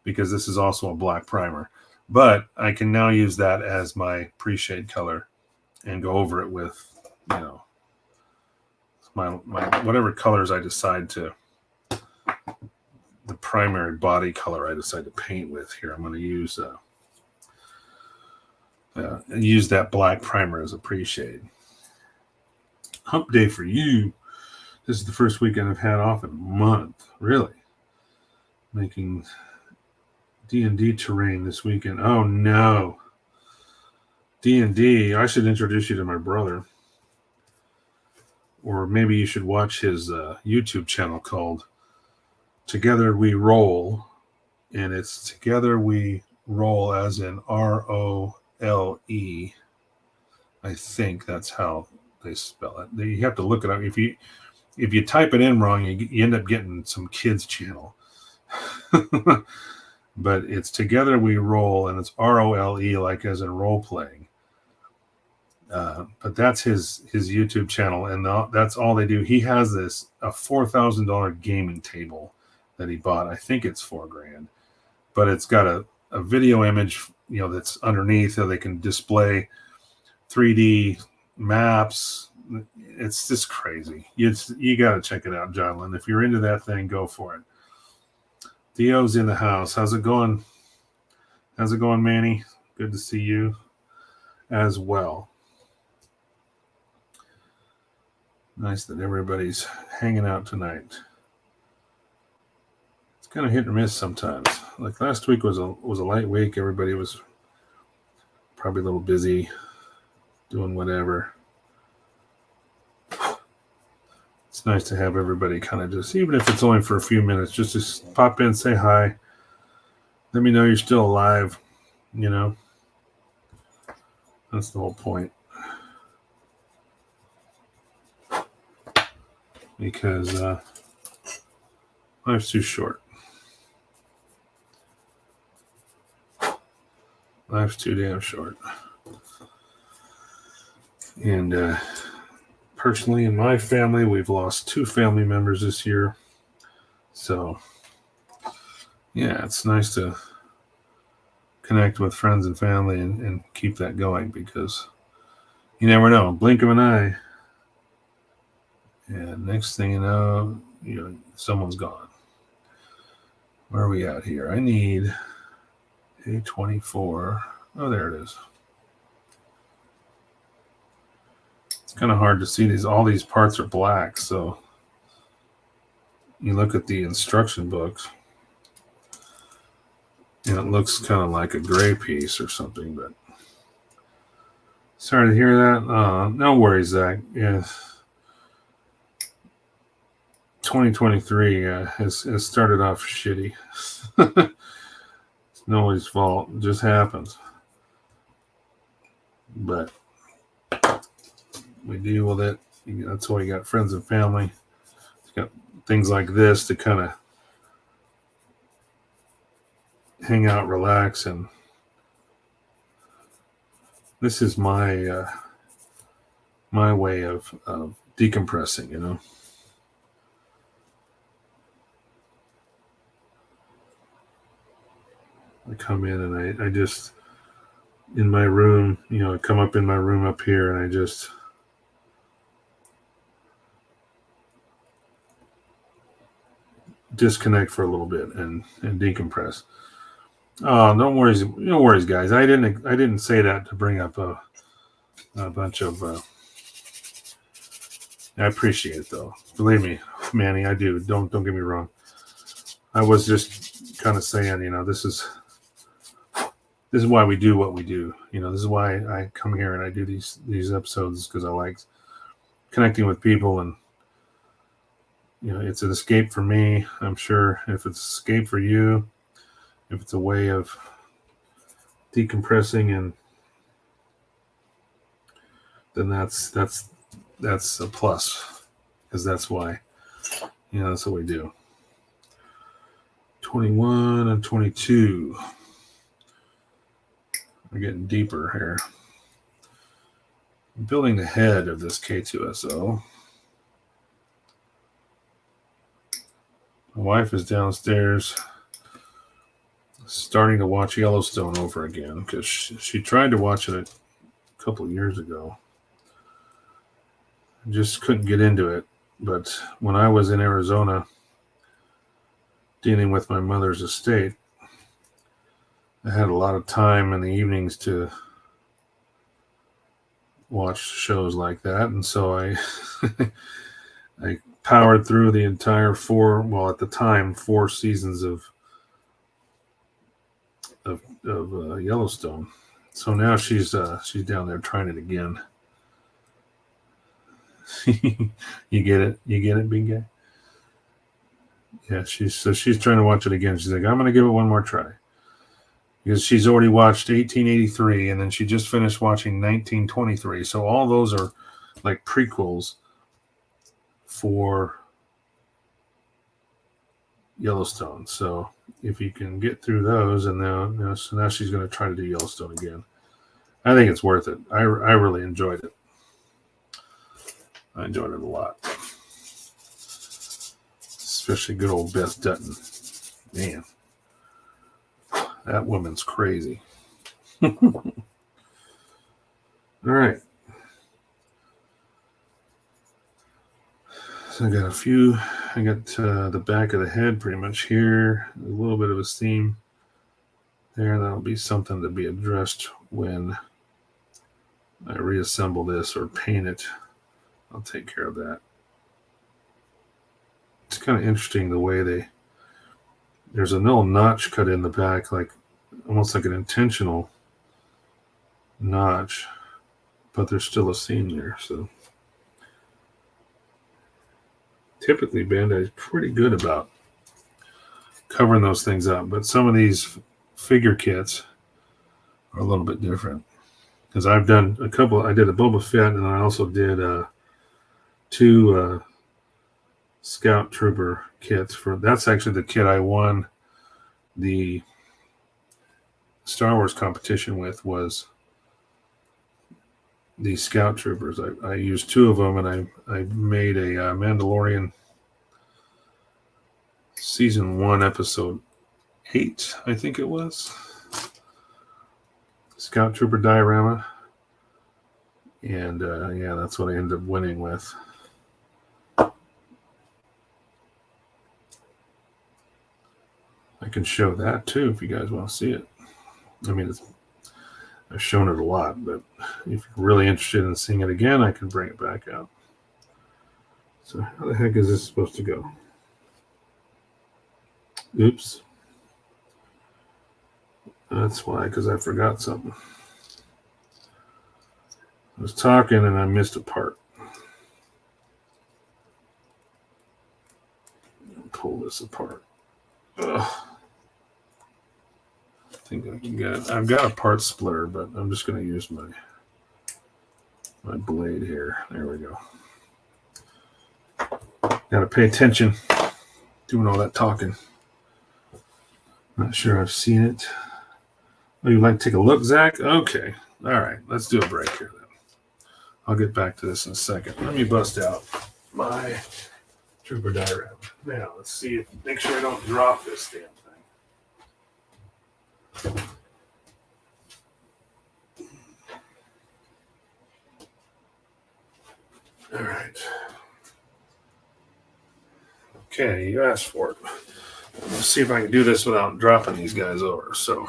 Speaker 1: because this is also a black primer, but I can now use that as my pre-shade color and go over it with, my whatever colors I decide to, the primary body color I decide to paint with here. I'm going to use that black primer as a pre-shade. Hump day for you. This is the first weekend I've had off in a month. Really? Making D&D terrain this weekend. Oh, no. D&D. I should introduce you to my brother. Or maybe you should watch his YouTube channel called Together We Roll. And it's Together We Roll as in ROLE. I think that's how they spell it. You have to look it up. If you type it in wrong, you end up getting some kids channel. But it's Together We Roll, and it's ROLE, like as in role playing. But that's his YouTube channel, and that's all they do. He has a $4,000 gaming table that he bought. I think it's $4,000, but it's got a video image, that's underneath, so they can display 3D maps. It's just crazy. You got to check it out, Jonathan. If you're into that thing, go for it. Theo's in the house. How's it going? Manny? Good to see you as well. Nice that everybody's hanging out tonight. It's kind of hit or miss sometimes. Like last week was a light week. Everybody was probably a little busy doing whatever. It's nice to have everybody kind of just, even if it's only for a few minutes, just pop in, say hi. Let me know you're still alive. That's the whole point. Because life's too short. Life's too damn short. And personally, in my family, we've lost 2 family members this year. So, yeah, it's nice to connect with friends and family and keep that going, because you never know. Blink of an eye. And next thing you know, someone's gone. Where are we at here? I need A24. Oh, there it is. It's kind of hard to see all these parts are black, so you look at the instruction books and it looks kind of like a gray piece or something, but sorry to hear that. No worries, Zach. Yeah. 2023 has started off shitty. It's nobody's fault. It just happens. But we deal with it. That's why you got friends and family. You got things like this to kind of hang out, relax, and this is my my way of decompressing, I come in and I just in my room, I come up in my room up here and I just disconnect for a little bit and decompress. Oh, no worries, guys. I didn't say that to bring up a bunch of. I appreciate it though. Believe me, Manny, I do. Don't get me wrong. I was just kind of saying, this is why we do what we do. This is why I come here and I do these episodes, because I like connecting with people, and it's an escape for me. I'm sure if it's an escape for you, if it's a way of decompressing, and then that's a plus, because that's why, that's what we do. 21 and 22. We're getting deeper here. I'm building the head of this K2SO. My wife is downstairs starting to watch Yellowstone over again, because she tried to watch it a couple of years ago. Just couldn't get into it. But when I was in Arizona dealing with my mother's estate, I had a lot of time in the evenings to watch shows like that, and so I I powered through the entire 4 seasons of Yellowstone. So now she's down there trying it again. You get it, big guy? Yeah, she's trying to watch it again. She's like, I'm going to give it one more try, because she's already watched 1883, and then she just finished watching 1923. So all those are like prequels for Yellowstone. So if you can get through those, and now she's going to try to do Yellowstone again. I think it's worth it. I really enjoyed it. I enjoyed it a lot. Especially good old Beth Dutton. Man, that woman's crazy. All right. So I got the back of the head pretty much here. A little bit of a seam there. That'll be something to be addressed when I reassemble this or paint it. I'll take care of that. It's kind of interesting the way there's a little notch cut in the back, like almost like an intentional notch, but there's still a seam there. So typically Bandai's pretty good about covering those things up, but some of these figure kits are a little bit different, because I've done a couple. I did a Boba Fett, and I also did 2 Scout Trooper kits. That's actually the kit I won the Star Wars competition with, was the Scout Troopers. I used 2 of them, and I made a Mandalorian Season 1, Episode 8, I think it was, Scout Trooper diorama. And that's what I ended up winning with. I can show that too if you guys want to see it. I mean, I've shown it a lot, but if you're really interested in seeing it again, I can bring it back out. So how the heck is this supposed to go? Oops. That's why, because I forgot something. I was talking and I missed a part. Pull this apart. Ugh. I think I can get it. I've got a part splitter, but I'm just going to use my blade here. There we go. Got to pay attention doing all that talking. Not sure I've seen it. Oh, you'd like to take a look, Zach? Okay. All right. Let's do a break here then. I'll get back to this in a second. Let me bust out my Trooper diorama. Now, let's see. Make sure I don't drop this damn thing. Okay, you asked for it. Let's see if I can do this without dropping these guys over. So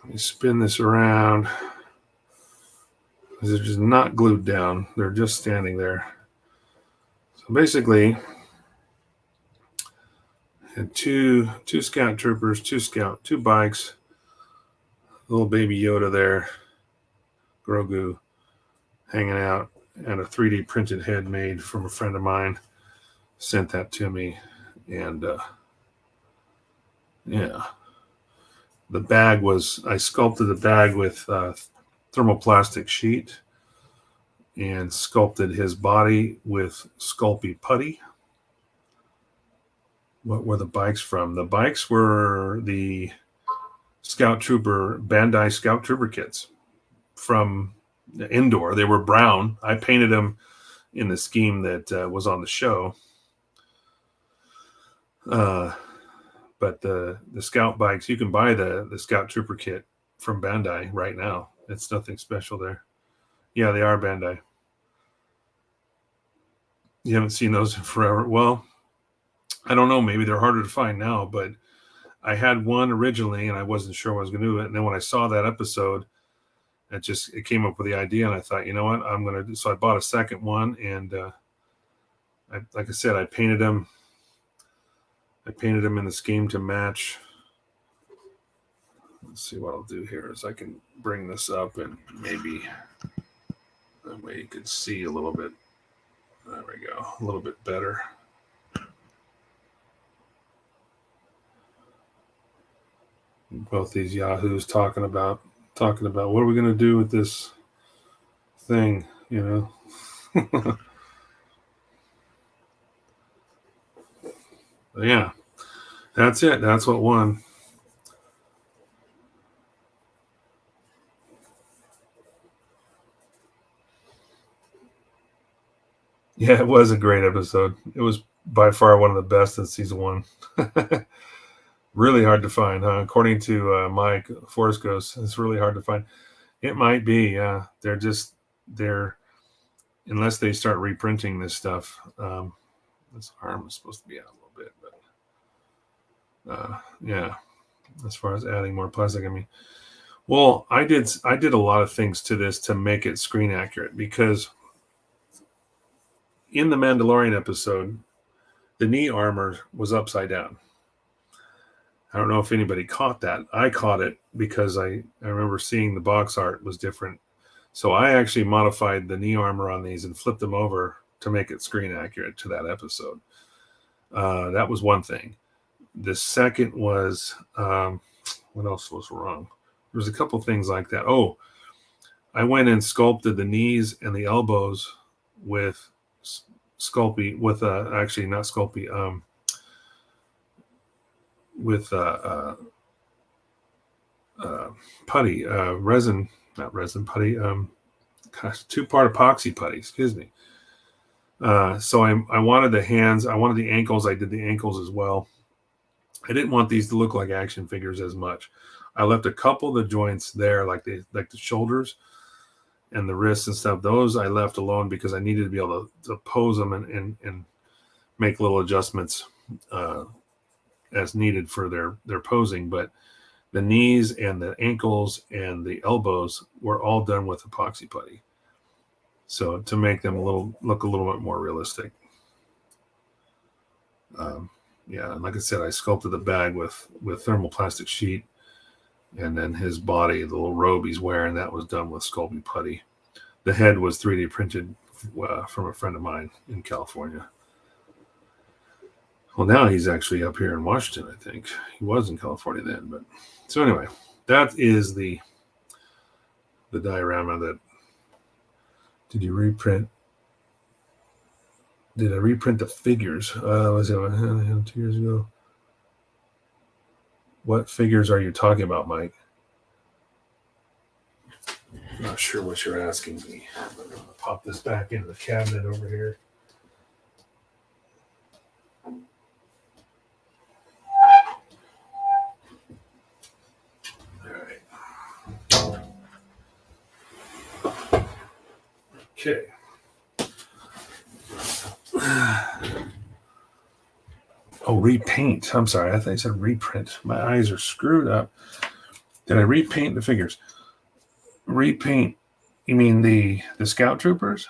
Speaker 1: let me spin this around. They're just not glued down. They're just standing there. So basically, had two scout troopers, two bikes, little baby Yoda there, Grogu, hanging out, and a 3D printed head made from a friend of mine. Sent that to me, and yeah, the bag was, I sculpted the bag with thermoplastic sheet and sculpted his body with Sculpey putty. What were the bikes from? The bikes were the Bandai Scout Trooper kits from the indoor. They were brown. I painted them in the scheme that was on the show. But the Scout bikes, you can buy the Scout Trooper kit from Bandai right now. It's nothing special there. Yeah, they are Bandai. You haven't seen those in forever. Well, I don't know. Maybe they're harder to find now, but I had one originally and I wasn't sure what I was going to do. And then when I saw that episode, it came up with the idea, and I thought, you know what, I'm going to do. So I bought a second one, and like I said, I painted them. I painted them in the scheme to match. Let's see what I'll do here is I can bring this up and maybe that way you can see a little bit. There we go. A little bit better. Both these yahoos talking about what are we going to do with this thing, you know? Yeah, that's it. That's what won. Yeah, it was a great episode. It was by far one of the best in season 1. Really hard to find, huh? According to Mike Forest Ghost, it's really hard to find. It might be, yeah. They're unless they start reprinting this stuff. This arm is supposed to be out a little bit, but yeah. As far as adding more plastic, I mean, well, I did a lot of things to this to make it screen accurate, because in the Mandalorian episode, the knee armor was upside down. I don't know if anybody caught that. I caught it because I remember seeing the box art was different. So I actually modified the knee armor on these and flipped them over to make it screen accurate to that episode. That was one thing. The second was, what else was wrong? There was a couple things like that. Oh, I went and sculpted the knees and the elbows with Sculpey, with actually not Sculpey, with putty, resin, not resin, putty, 2-part epoxy putty, excuse me. So I wanted the hands, I wanted the ankles, I did the ankles as well. I didn't want these to look like action figures as much. I left a couple of the joints there, like the shoulders and the wrists and stuff. Those I left alone because I needed to be able to pose them and make little adjustments as needed for their posing. But the knees and the ankles and the elbows were all done with epoxy putty, so to make them look a little bit more realistic. Yeah, and like I said, I sculpted the bag with thermoplastic sheet, and then his body, the little robe he's wearing, that was done with Sculpey putty. The head was 3D printed from a friend of mine in California. Well, now he's actually up here in Washington, I think. He was in California then, but so anyway, that is the diorama that. Did you reprint? Did I reprint the figures? Was it 2 years ago? What figures are you talking about, Mike? I'm not sure what you're asking me. I'm going to pop this back into the cabinet over here. All right. Okay. Oh, repaint. I'm sorry. I thought I said reprint. My eyes are screwed up. Did I repaint the figures? Repaint. You mean the Scout Troopers?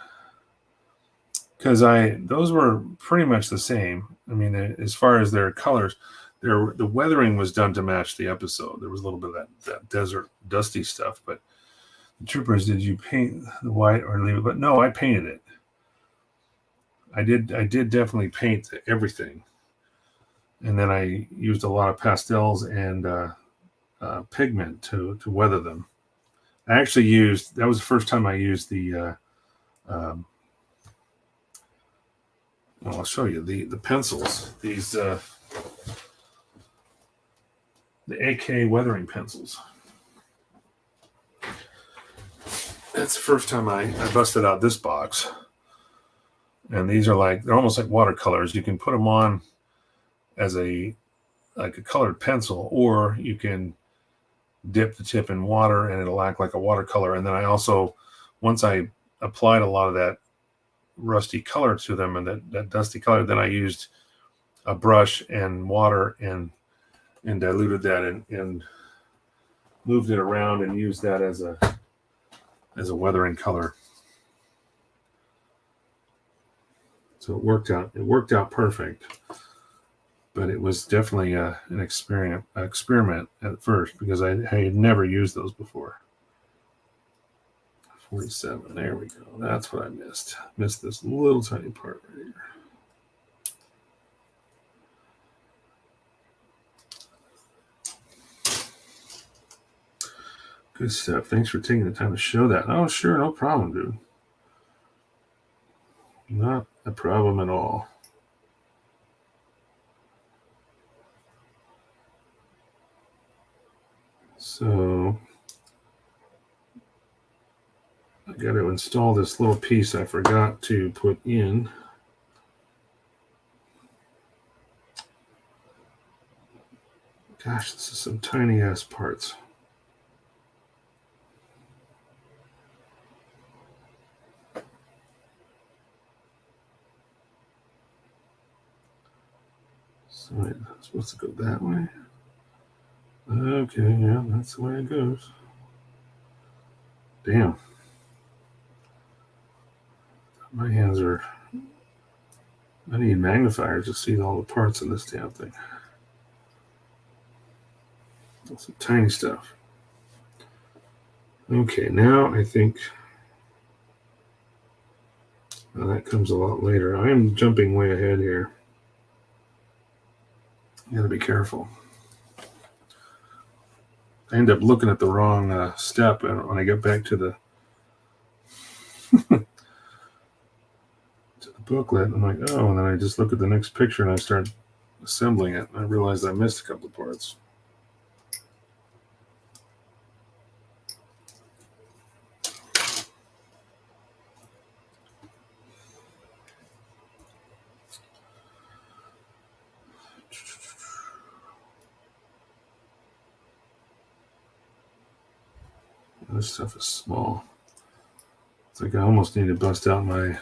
Speaker 1: Because those were pretty much the same. I mean, as far as their colors, the weathering was done to match the episode. There was a little bit of that desert dusty stuff, but the Troopers, did you paint the white or leave it? But no, I painted it. I did definitely paint everything. And then I used a lot of pastels and pigment to weather them. I actually that was the first time I used the, well, I'll show you the pencils, these, the AK weathering pencils. That's the first time I busted out this box. And these are they're almost like watercolors. You can put them on as a colored pencil, or you can dip the tip in water and it'll act like a watercolor. And then I also, once I applied a lot of that rusty color to them and that dusty color, then I used a brush and water and diluted that and moved it around and used that as a weathering color. So it worked out perfect. But it was definitely an experiment at first, because I had never used those before. 47. There we go. That's what I missed. Missed this little tiny part right here. Good stuff. Thanks for taking the time to show that. Oh, sure. No problem, dude. Not a problem at all. So I got to install this little piece I forgot to put in. Gosh, this is some tiny ass parts. So I'm supposed to go that way. Okay, yeah, that's the way it goes. Damn. My hands are... I need magnifiers to see all the parts in this damn thing. That's some tiny stuff. Okay, now I think... Well, that comes a lot later. I am jumping way ahead here. You gotta be careful. I end up looking at the wrong step, and when I get back to the booklet, I'm like, oh, and then I just look at the next picture and I start assembling it, and I realize I missed a couple of parts. This stuff is small. It's like I almost need to bust out my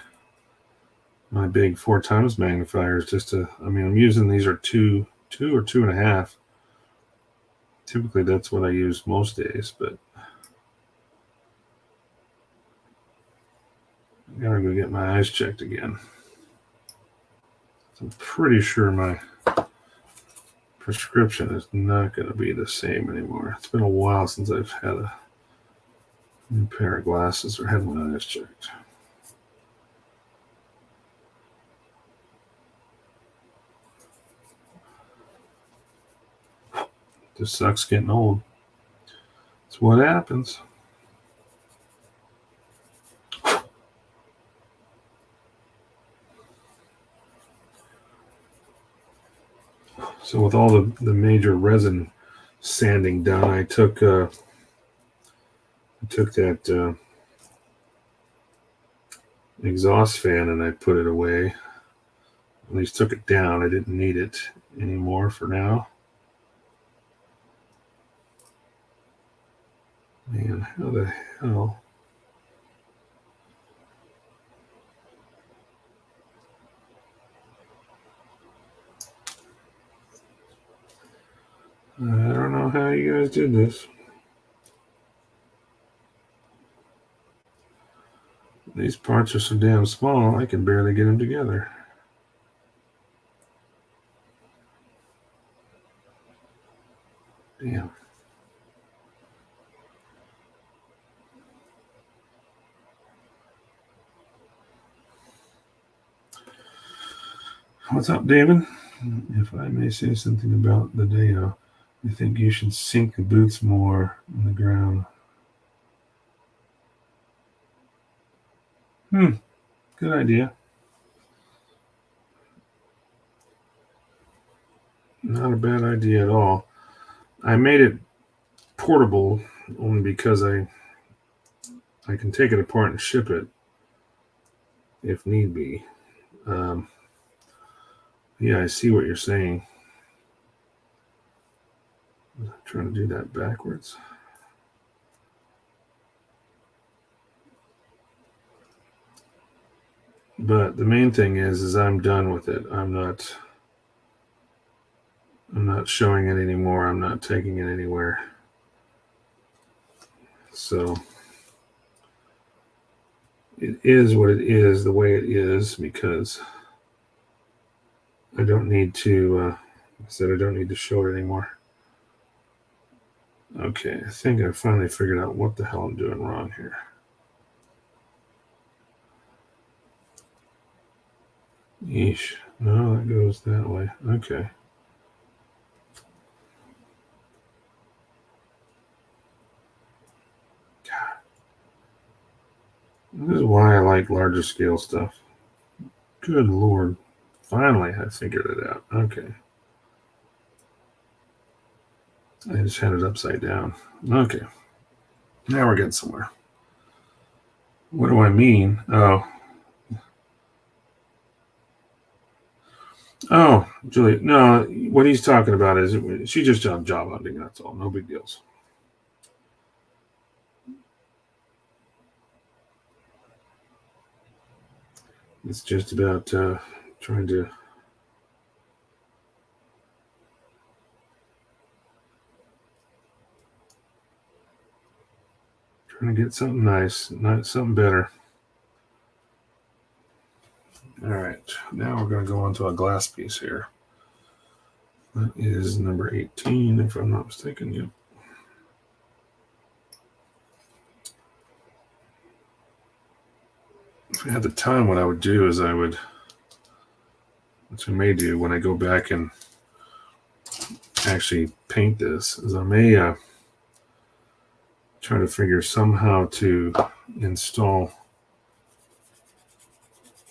Speaker 1: big 4x magnifiers just to, I mean, I'm using, these are 2 or 2.5. Typically that's what I use most days, but I gotta go get my eyes checked again. I'm pretty sure my prescription is not going to be the same anymore. It's been a while since I've had a new pair of glasses or had my eyes checked. Just sucks getting old. It's what happens. So with all the major resin sanding done, I took that exhaust fan and I put it away. At least took it down. I didn't need it anymore for now. Man, how the hell? I don't know how you guys did this. These parts are so damn small, I can barely get them together. Damn. What's up, David? If I may say something about the Deo, I think you should sink the boots more in the ground. Good idea. Not a bad idea at all. I made it portable only because I can take it apart and ship it if need be. Yeah, I see what you're saying. I'm trying to do that backwards. But the main thing is I'm done with it. I'm not showing it anymore. I'm not taking it anywhere. So it is what it is, the way it is, because I don't need to, I don't need to show it anymore. Okay, I think I finally figured out what the hell I'm doing wrong here. Yeesh. No, that goes that way. Okay. God. This is why I like larger scale stuff. Good Lord. Finally, I figured it out. Okay. I just had it upside down. Okay. Now we're getting somewhere. What do I mean? Oh, Julia. No, what he's talking about is she just on job hunting. That's all. No big deals. It's just about trying to get something nice, not something better. All right, now we're going to go on to a glass piece here. That is number 18, if I'm not mistaken. Yep. If I had the time, what I would do is which I may do when I go back and actually paint this, is I may try to figure somehow to install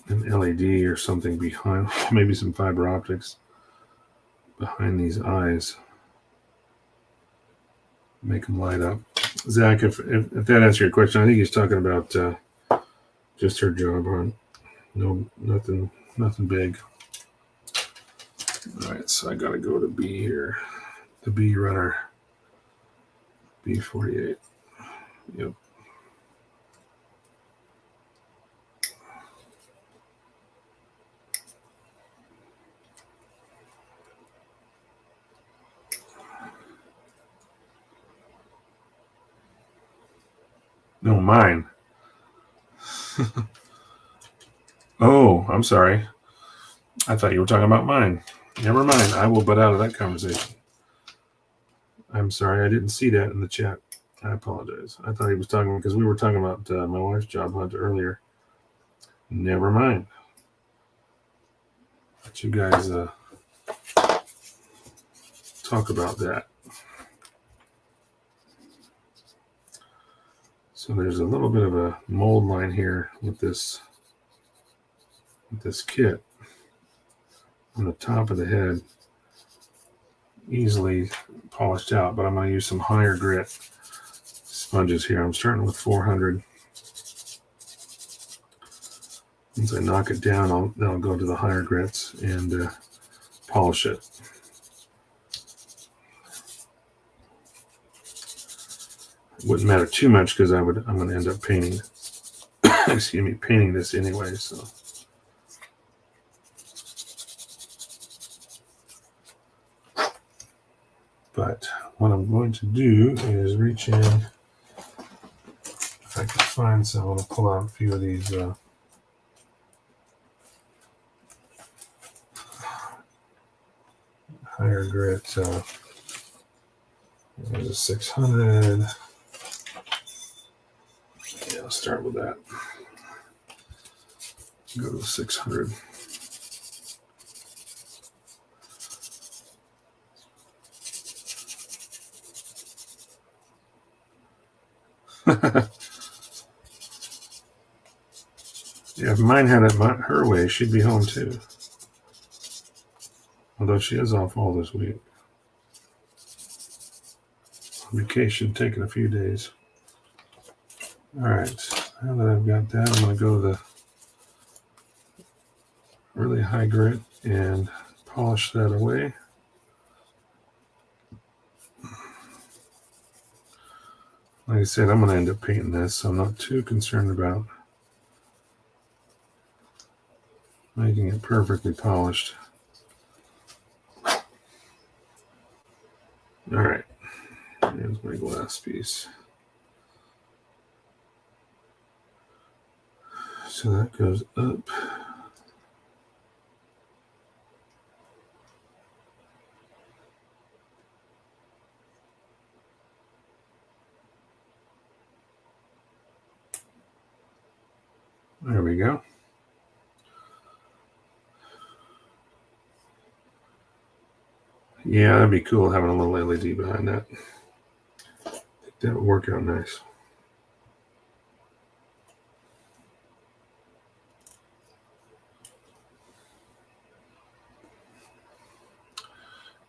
Speaker 1: an LED or something behind, maybe some fiber optics behind these eyes, make them light up. Zach, if that answers your question, I think he's talking about just her job hunt. No, nothing big. All right, so I got to go to B here. The B runner, B48. Yep. No, mine. Oh, I'm sorry. I thought you were talking about mine. Never mind. I will butt out of that conversation. I'm sorry. I didn't see that in the chat. I apologize. I thought he was talking because we were talking about my wife's job hunt earlier. Never mind. Let you guys talk about that. So there's a little bit of a mold line here with this kit on the top of the head, easily polished out, but I'm going to use some higher grit sponges here. I'm starting with 400. Once I knock it down, then I'll go to the higher grits and polish it. Wouldn't matter too much because I'm going to end up painting painting this anyway, so. But what I'm going to do is reach in. If I can find some, I'm going to pull out a few of these higher grit. There's a 600. Yeah, I'll start with that. Go to the 600. Yeah, if mine had it her way, she'd be home too. Although she is off all this week. Vacation taking a few days. All right, now that I've got that, I'm going to go to the really high grit and polish that away. Like I said, I'm going to end up painting this, so I'm not too concerned about making it perfectly polished. All right, here's my glass piece. So that goes up. There we go. Yeah, that'd be cool having a little LED behind that. I think that would work out nice.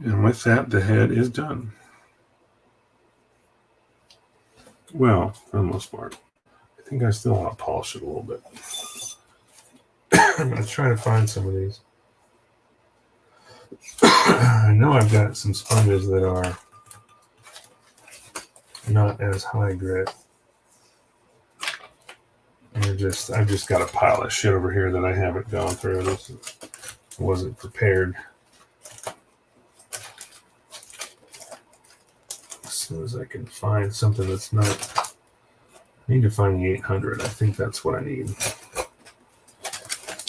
Speaker 1: And with that, the head is done. Well, for the most part. I think I still want to polish it a little bit. I'm going to try to find some of these. I know I've got some sponges that are not as high grit. I've just got a pile of shit over here that I haven't gone through. This wasn't prepared. As soon as I can find something that's not... I need to find the 800. I think that's what I need.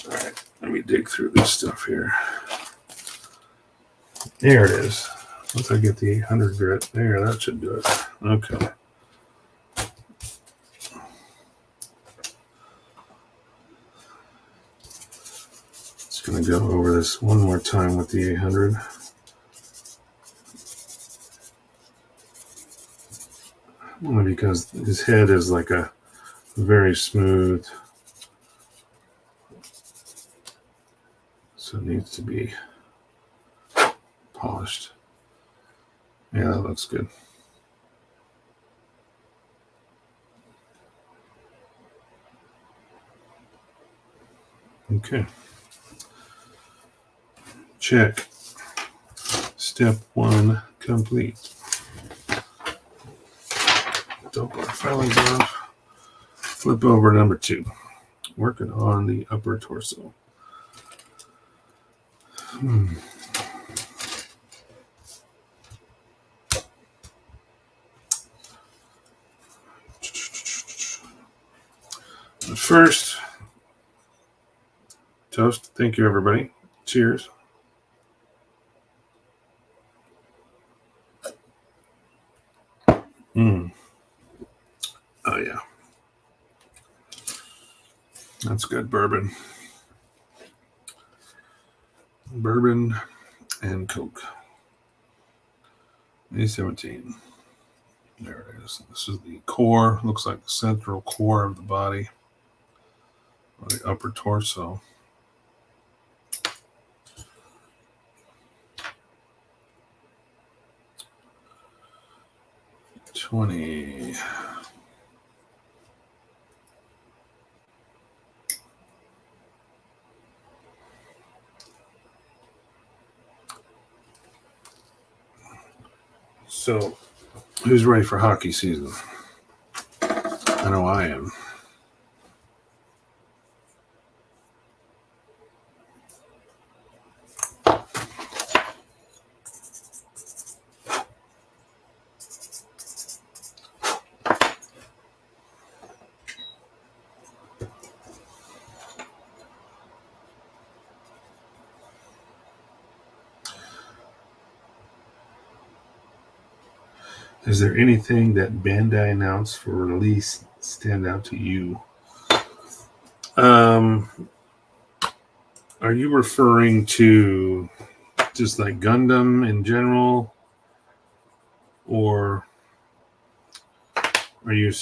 Speaker 1: All right, let me dig through this stuff here. There it is. Once I get the 800 grit, there, that should do it. Okay. Just going to go over this one more time with the 800. Only because his head is like a very smooth, so it needs to be polished. Yeah, that looks good. Okay. Check. Step 1 complete. Dump our filings off. Flip over number 2. Working on the upper torso. But first, toast. Thank you, everybody. Cheers. Oh, yeah. That's good bourbon. Bourbon and Coke. A17. There it is. This is the core. Looks like the central core of the body. Or the upper torso. $20. So, who's ready for hockey season? I know I am. Is there anything that Bandai announced for release stand out to you? Are you referring to just like Gundam in general, or are you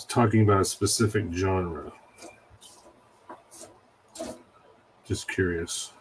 Speaker 1: talking about a specific genre? Just curious.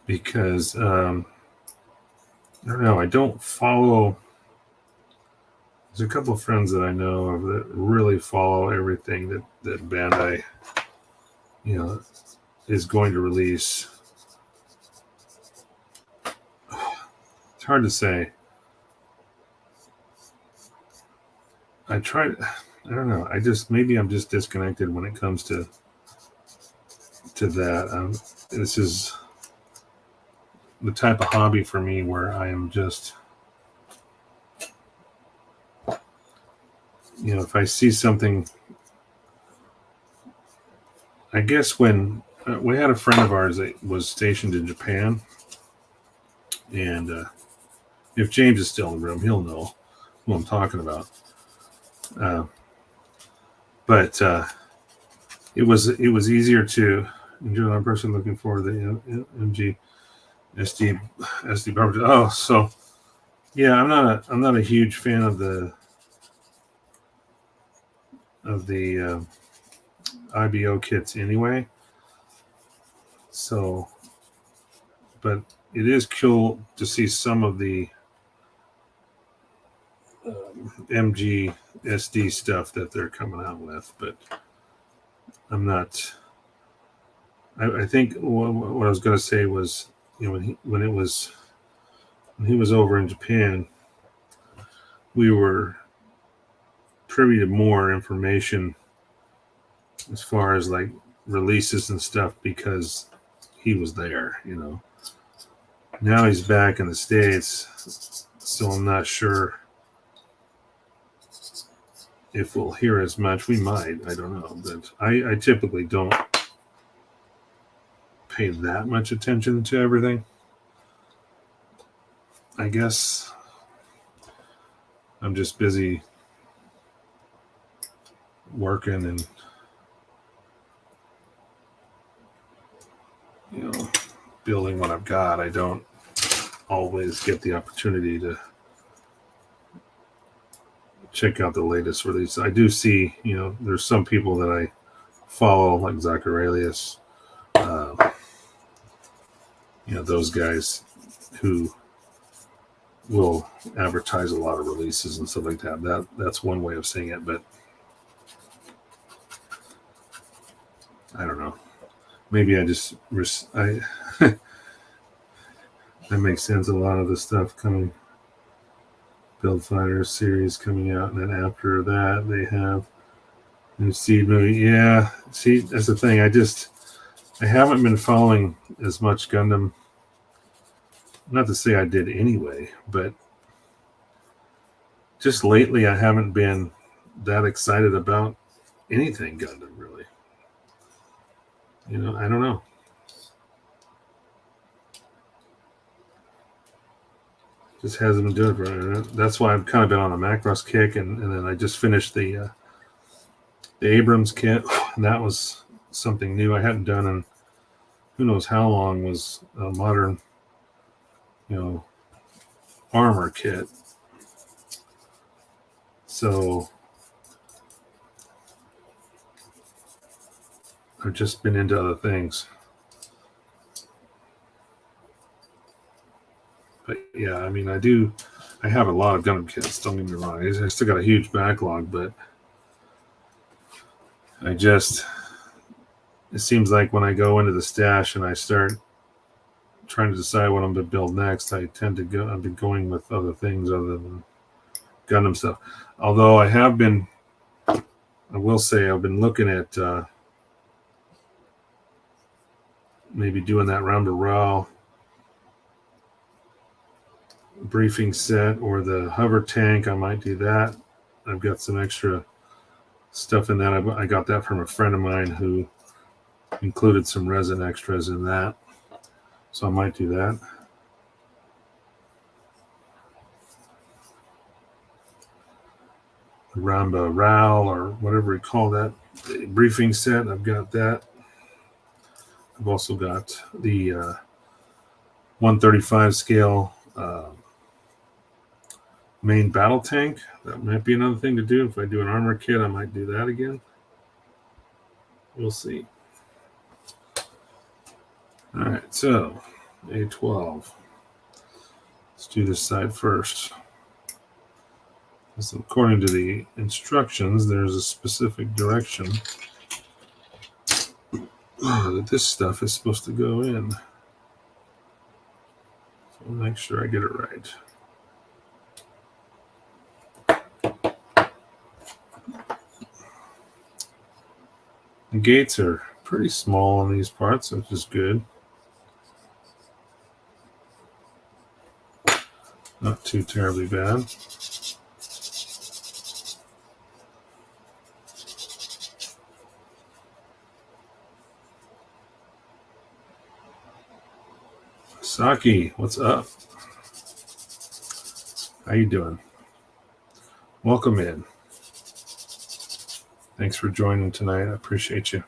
Speaker 1: Because I don't know, I don't follow. There's a couple of friends that I know of that really follow everything that Bandai, is going to release. It's hard to say. I don't know. Maybe I'm just disconnected when it comes to that. This is the type of hobby for me where I am just, if I see something, I guess when we had a friend of ours that was stationed in Japan, and if James is still in the room, he'll know who I'm talking about. But it was easier to enjoy one person looking for the MG SD barbecue. Oh, so yeah, I'm not a huge fan of the IBO kits anyway. So, but it is cool to see some of the MG SD stuff that they're coming out with, but I'm not. I think what I was going to say was, when he was over in Japan, we were privy to more information as far as like releases and stuff because he was there. Now he's back in the States, so I'm not sure if we'll hear as much. We might, I don't know, but I typically don't pay that much attention to everything. I guess I'm just busy working and building what I've got. I don't always get the opportunity to check out the latest release. I do see, there's some people that I follow, like Zacharelius, those guys who will advertise a lot of releases and stuff like that. That's one way of saying it, but I don't know. Maybe that makes sense. A lot of the stuff coming, Build Fighter series coming out, and then after that they have new Seed movie. Yeah, see, that's the thing. I haven't been following as much Gundam. Not to say I did anyway, but just lately I haven't been that excited about anything Gundam, really. I don't know. Just hasn't been doing it for me. That's why I've kind of been on a Macross kick, and then I just finished the Abrams kit, and that was something new I hadn't done in who knows how long. Was a modern, armor kit. So I've just been into other things. But yeah, I mean, I have a lot of Gundam kits, don't get me wrong. I still got a huge backlog, but it seems like when I go into the stash and I start trying to decide what I'm going to build next, I've been going with other things other than Gundam stuff. Although I will say I've been looking at maybe doing that Ramba Rao briefing set or the hover tank. I might do that. I've got some extra stuff in that. I got that from a friend of mine who included some resin extras in that. So I might do that. The Ramba Rao or whatever we call that briefing set. I've got that. I've also got the 135 scale main battle tank. That might be another thing to do. If I do an armor kit, I might do that again. We'll see. All right, so A12. Let's do this side first. So according to the instructions, there's a specific direction that this stuff is supposed to go in. So I'll make sure I get it right. The gates are pretty small on these parts, which is good. Not too terribly bad. Saki, what's up? How you doing? Welcome in. Thanks for joining tonight. I appreciate you.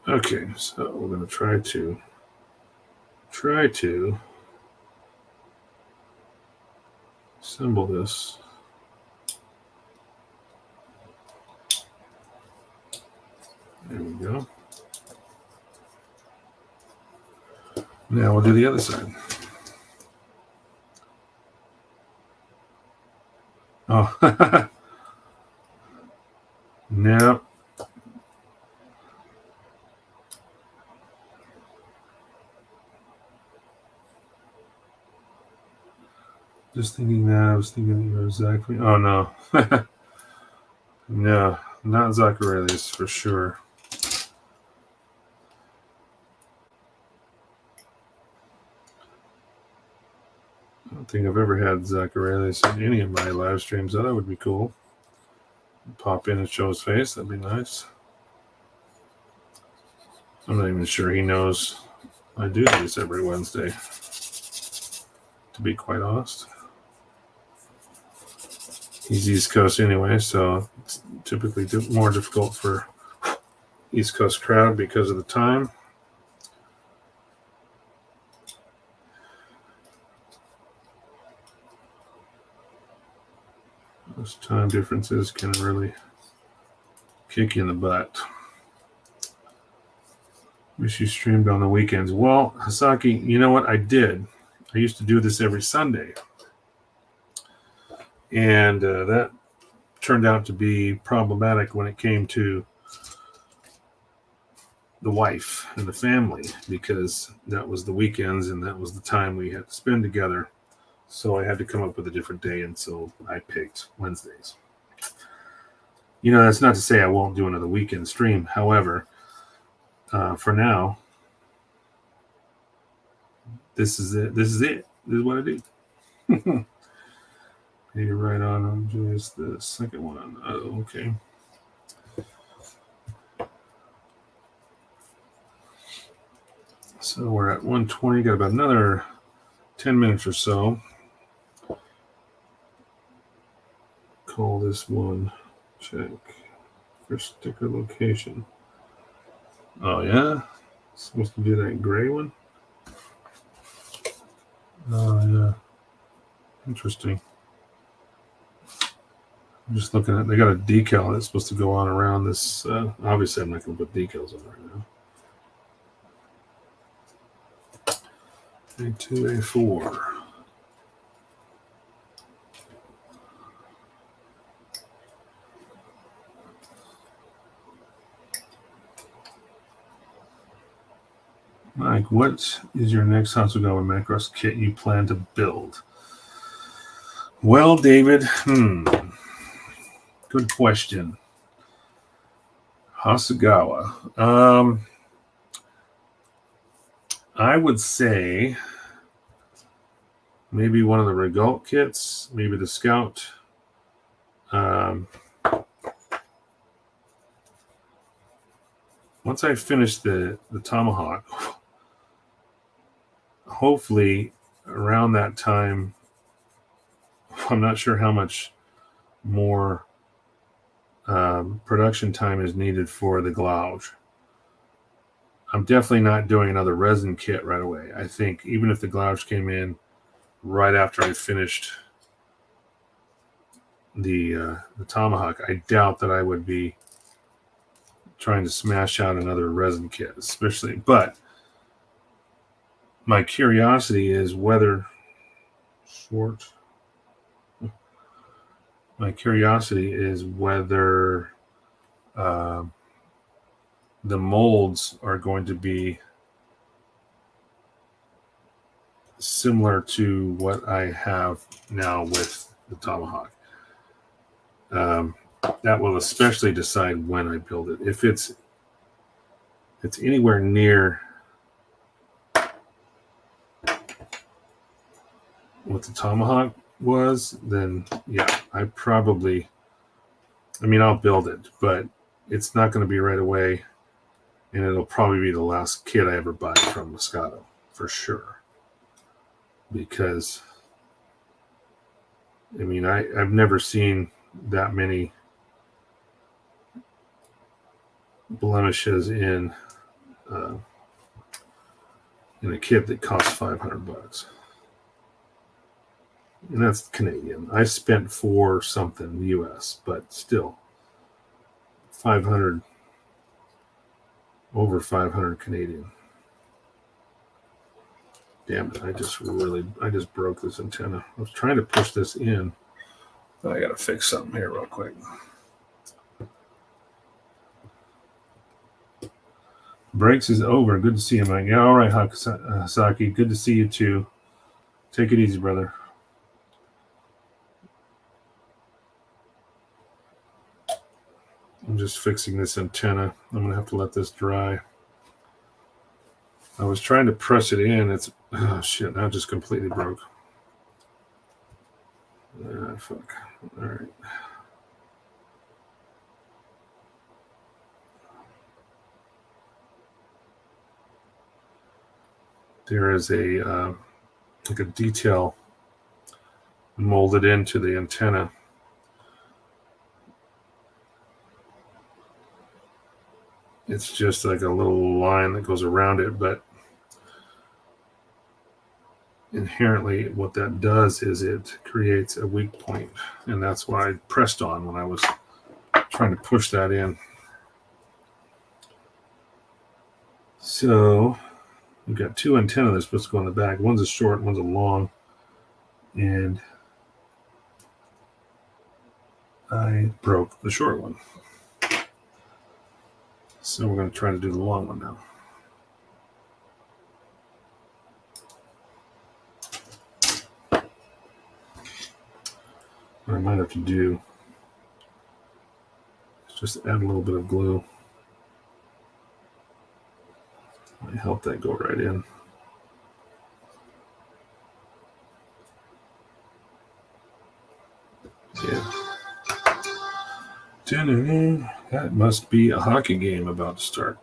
Speaker 1: Okay, so we're going to try to assemble this. There we go. Now we'll do the other side. Oh, no. Just thinking that. I was thinking you were exactly. Oh, no. No, not Zacharelius for sure. I don't think I've ever had Zacharelius in any of my live streams. That would be cool. Pop in and show his face. That'd be nice. I'm not even sure he knows I do these every Wednesday, to be quite honest. He's East Coast anyway, so it's typically more difficult for East Coast crowd because of the time. Those time differences can really kick you in the butt. Wish you streamed on the weekends. Well, Hasaki, you know what? I did. I used to do this every Sunday. And that turned out to be problematic when it came to the wife and the family, because that was the weekends and that was the time we had to spend together. So I had to come up with a different day, and so I picked Wednesdays. You know, that's not to say I won't do another weekend stream. However, for now, this is it. This is what I do. You're right on. Just the second one. Oh, okay. So we're at 120. Got about another 10 minutes or so. Call this one. Check for sticker location. Oh, yeah? Supposed to do that gray one? Oh, yeah. Interesting. I'm just looking at, they got a decal that's supposed to go on around this. Obviously, I'm not going to put decals on right now. A2, A4. Mike, what is your next Hasegawa Macross kit you plan to build? Well, David, good question. Hasegawa. I would say maybe one of the Regault kits, maybe the Scout. Once I finish the Tomahawk, hopefully around that time, I'm not sure how much more production time is needed for the gouge. I'm definitely not doing another resin kit right away. I think even if the gouge came in right after I finished the Tomahawk, I doubt that I would be trying to smash out another resin kit, especially. But my curiosity is whether the molds are going to be similar to what I have now with the Tomahawk. That will especially decide when I build it. If it's anywhere near what the Tomahawk was, then yeah, I'll build it, but it's not going to be right away, and it'll probably be the last kit I ever buy from Moscato for sure. Because I've never seen that many blemishes in a kit that costs $500, and that's Canadian. I spent $4 something US, but still over 500 Canadian. Damn it! I just broke this antenna. I was trying to push this in. I got to fix something here real quick. Breaks is over. Good to see you, Mike. Yeah, all right, Hasaki. Good to see you too. Take it easy, brother. I'm just fixing this antenna. I'm going to have to let this dry. I was trying to press it in. Oh shit, now it just completely broke. Fuck. All right. There is a detail molded into the antenna. It's just like a little line that goes around it, but inherently what that does is it creates a weak point, and that's what I pressed on when I was trying to push that in. So we've got two antennas that are supposed to go on the back. One's a short, one's a long, and I broke the short one. So we're going to try to do the long one now. What I might have to do is just add a little bit of glue. Might help that go right in. Yeah. That must be a hockey game about to start.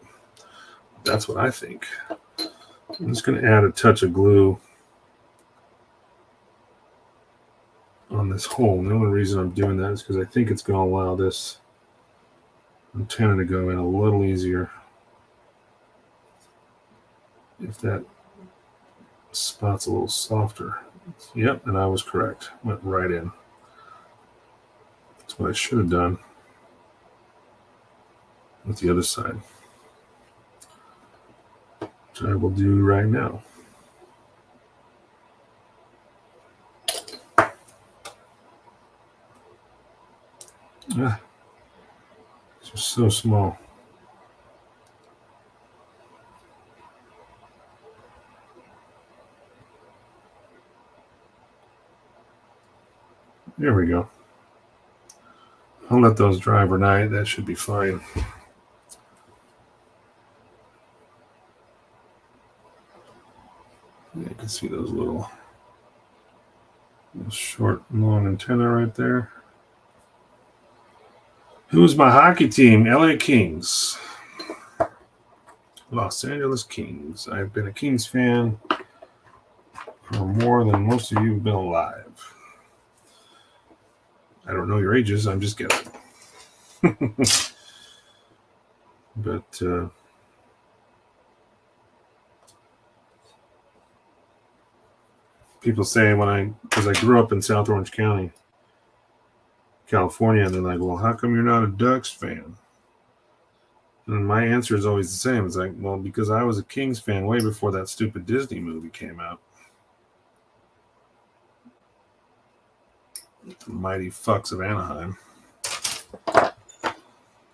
Speaker 1: That's what I think. I'm just going to add a touch of glue on this hole. The only reason I'm doing that is because I think it's going to allow this antenna to go in a little easier. If that spot's a little softer. Yep, and I was correct. Went right in. That's what I should have done with the other side, which I will do right now. It's just so small. There we go. I'll let those dry overnight. That should be fine. Yeah, you can see those little short, long antenna right there. Who's my hockey team? LA Kings. Los Angeles Kings. I've been a Kings fan for more than most of you have been alive. I don't know your ages. I'm just guessing. But people say because I grew up in South Orange County, California, and they're like, well, how come you're not a Ducks fan? And my answer is always the same. It's like, well, because I was a Kings fan way before that stupid Disney movie came out. The Mighty Fucks of Anaheim.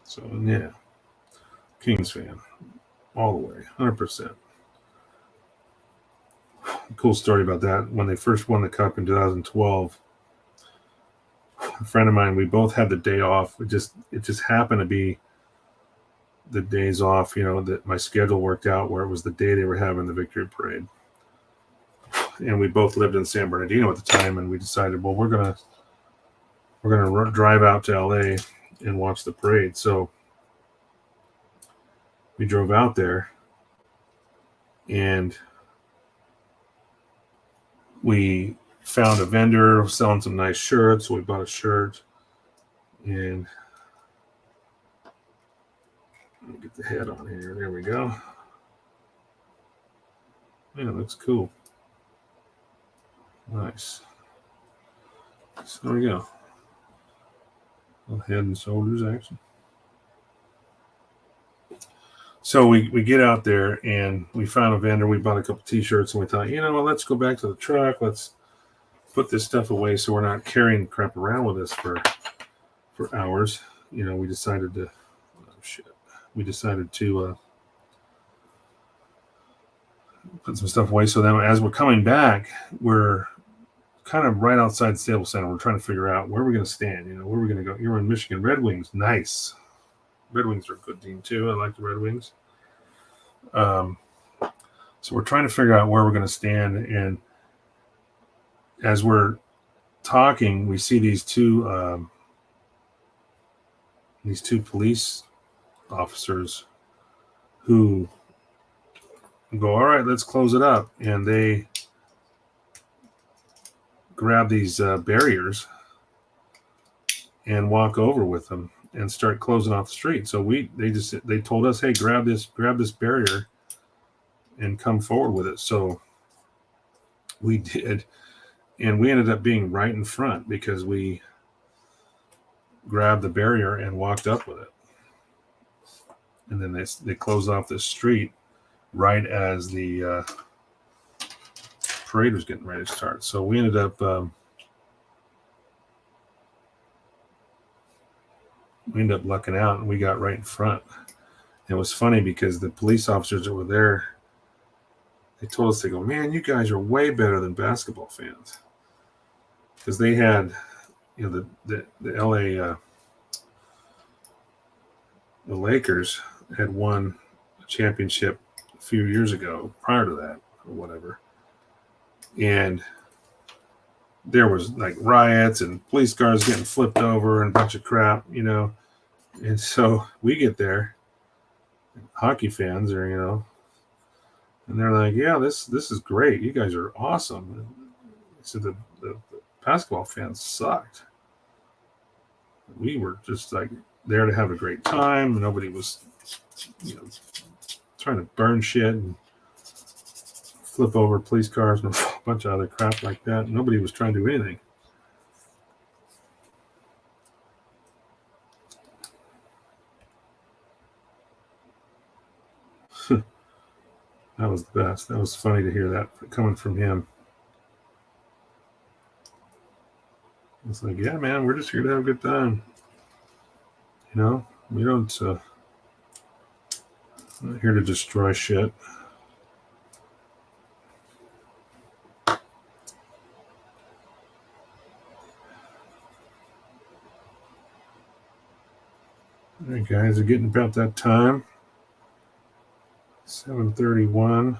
Speaker 1: So, yeah. Kings fan. All the way. 100%. Cool story about that. When they first won the Cup in 2012, a friend of mine, we both had the day off. It just happened to be the days off, that my schedule worked out where it was the day they were having the victory parade. And we both lived in San Bernardino at the time, and we decided, well, we're gonna drive out to LA and watch the parade. So we drove out there, and we found a vendor selling some nice shirts. So we bought a shirt, and let me get the head on here. There we go. Yeah, it looks cool. Nice. So there we go. Head and shoulders action. So we get out there, and we found a vendor. We bought a couple t-shirts, and we thought, let's go back to the truck. Let's put this stuff away so we're not carrying crap around with us for hours. We decided to put some stuff away. So then as we're coming back, we're kind of right outside Staples Center. We're trying to figure out where we're going to stand. Where we're going to go. You're in Michigan. Red Wings. Nice. Red Wings are a good team too. I like the Red Wings. So we're trying to figure out where we're going to stand. And as we're talking, we see these two police officers who go, all right, let's close it up. And they grab these barriers and walk over with them and start closing off the street. So they told us, hey, grab this barrier and come forward with it. So we did, and we ended up being right in front because we grabbed the barrier and walked up with it. And then they closed off the street right as the parade was getting ready to start. So we ended up lucking out, and we got right in front. It was funny because the police officers that were there, they told us, they go, man, you guys are way better than basketball fans. Because they had, the LA, the Lakers had won a championship a few years ago prior to that or whatever. And there was like riots and police cars getting flipped over and a bunch of crap, And so we get there, hockey fans are, and they're like, yeah, this is great. You guys are awesome. And so the basketball fans sucked. We were just like there to have a great time. Nobody was, trying to burn shit and flip over police cars and a bunch of other crap like that. Nobody was trying to do anything. That was the best. That was funny to hear that coming from him. It's like, yeah, man, we're just here to have a good time. We don't, I'm not here to destroy shit. All right, guys, we're getting about that time. 7:31.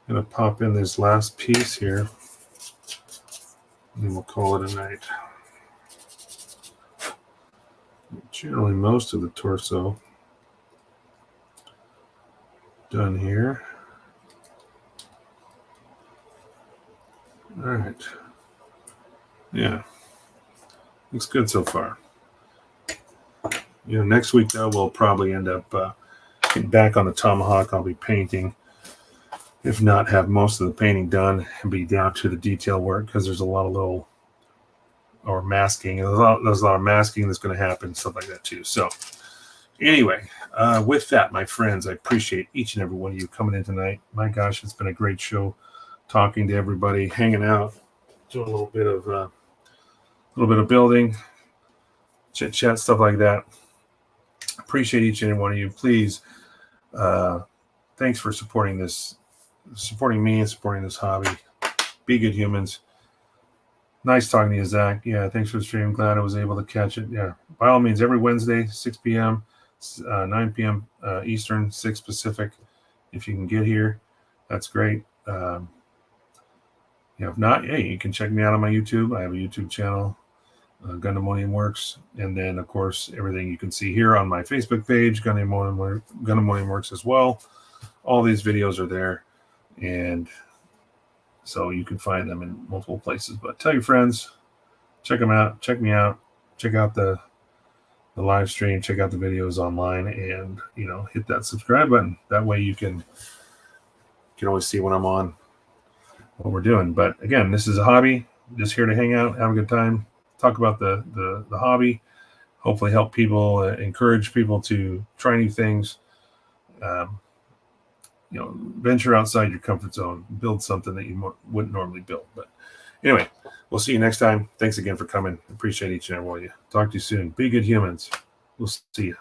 Speaker 1: Gonna pop in this last piece here, and then we'll call it a night. Generally, most of the torso done here. All right. Yeah, looks good so far. Next week though, we'll probably end up getting back on the Tomahawk. I'll be painting. If not, have most of the painting done and be down to the detail work, because there's a lot of masking. There's a lot of masking that's going to happen, stuff like that too. So anyway, with that, my friends, I appreciate each and every one of you coming in tonight. My gosh, it's been a great show, talking to everybody, hanging out, doing a little bit of building, chit chat, stuff like that. Appreciate each and every one of you. Please, thanks for supporting me and supporting this hobby. Be good humans. Nice talking to you, Zach. Yeah, thanks for the stream. Glad I was able to catch it. Yeah, by all means, every Wednesday, 6 p.m., 9 p.m. Eastern, 6 Pacific. If you can get here, that's great. If not, hey, you can check me out on my YouTube. I have a YouTube channel, Gundamonium Works, and then, of course, everything you can see here on my Facebook page, Gundamonium Works as well. All these videos are there, and so you can find them in multiple places. But tell your friends, check them out, check me out, check out the live stream, check out the videos online, and hit that subscribe button. That way you can always see when I'm on, what we're doing. But again, this is a hobby, just here to hang out, have a good time, talk about the hobby, hopefully help people, encourage people to try new things, venture outside your comfort zone, build something that you wouldn't normally build. But anyway, we'll see you next time. Thanks again for coming. Appreciate each and every one of you. Talk to you soon. Be good humans. We'll see you.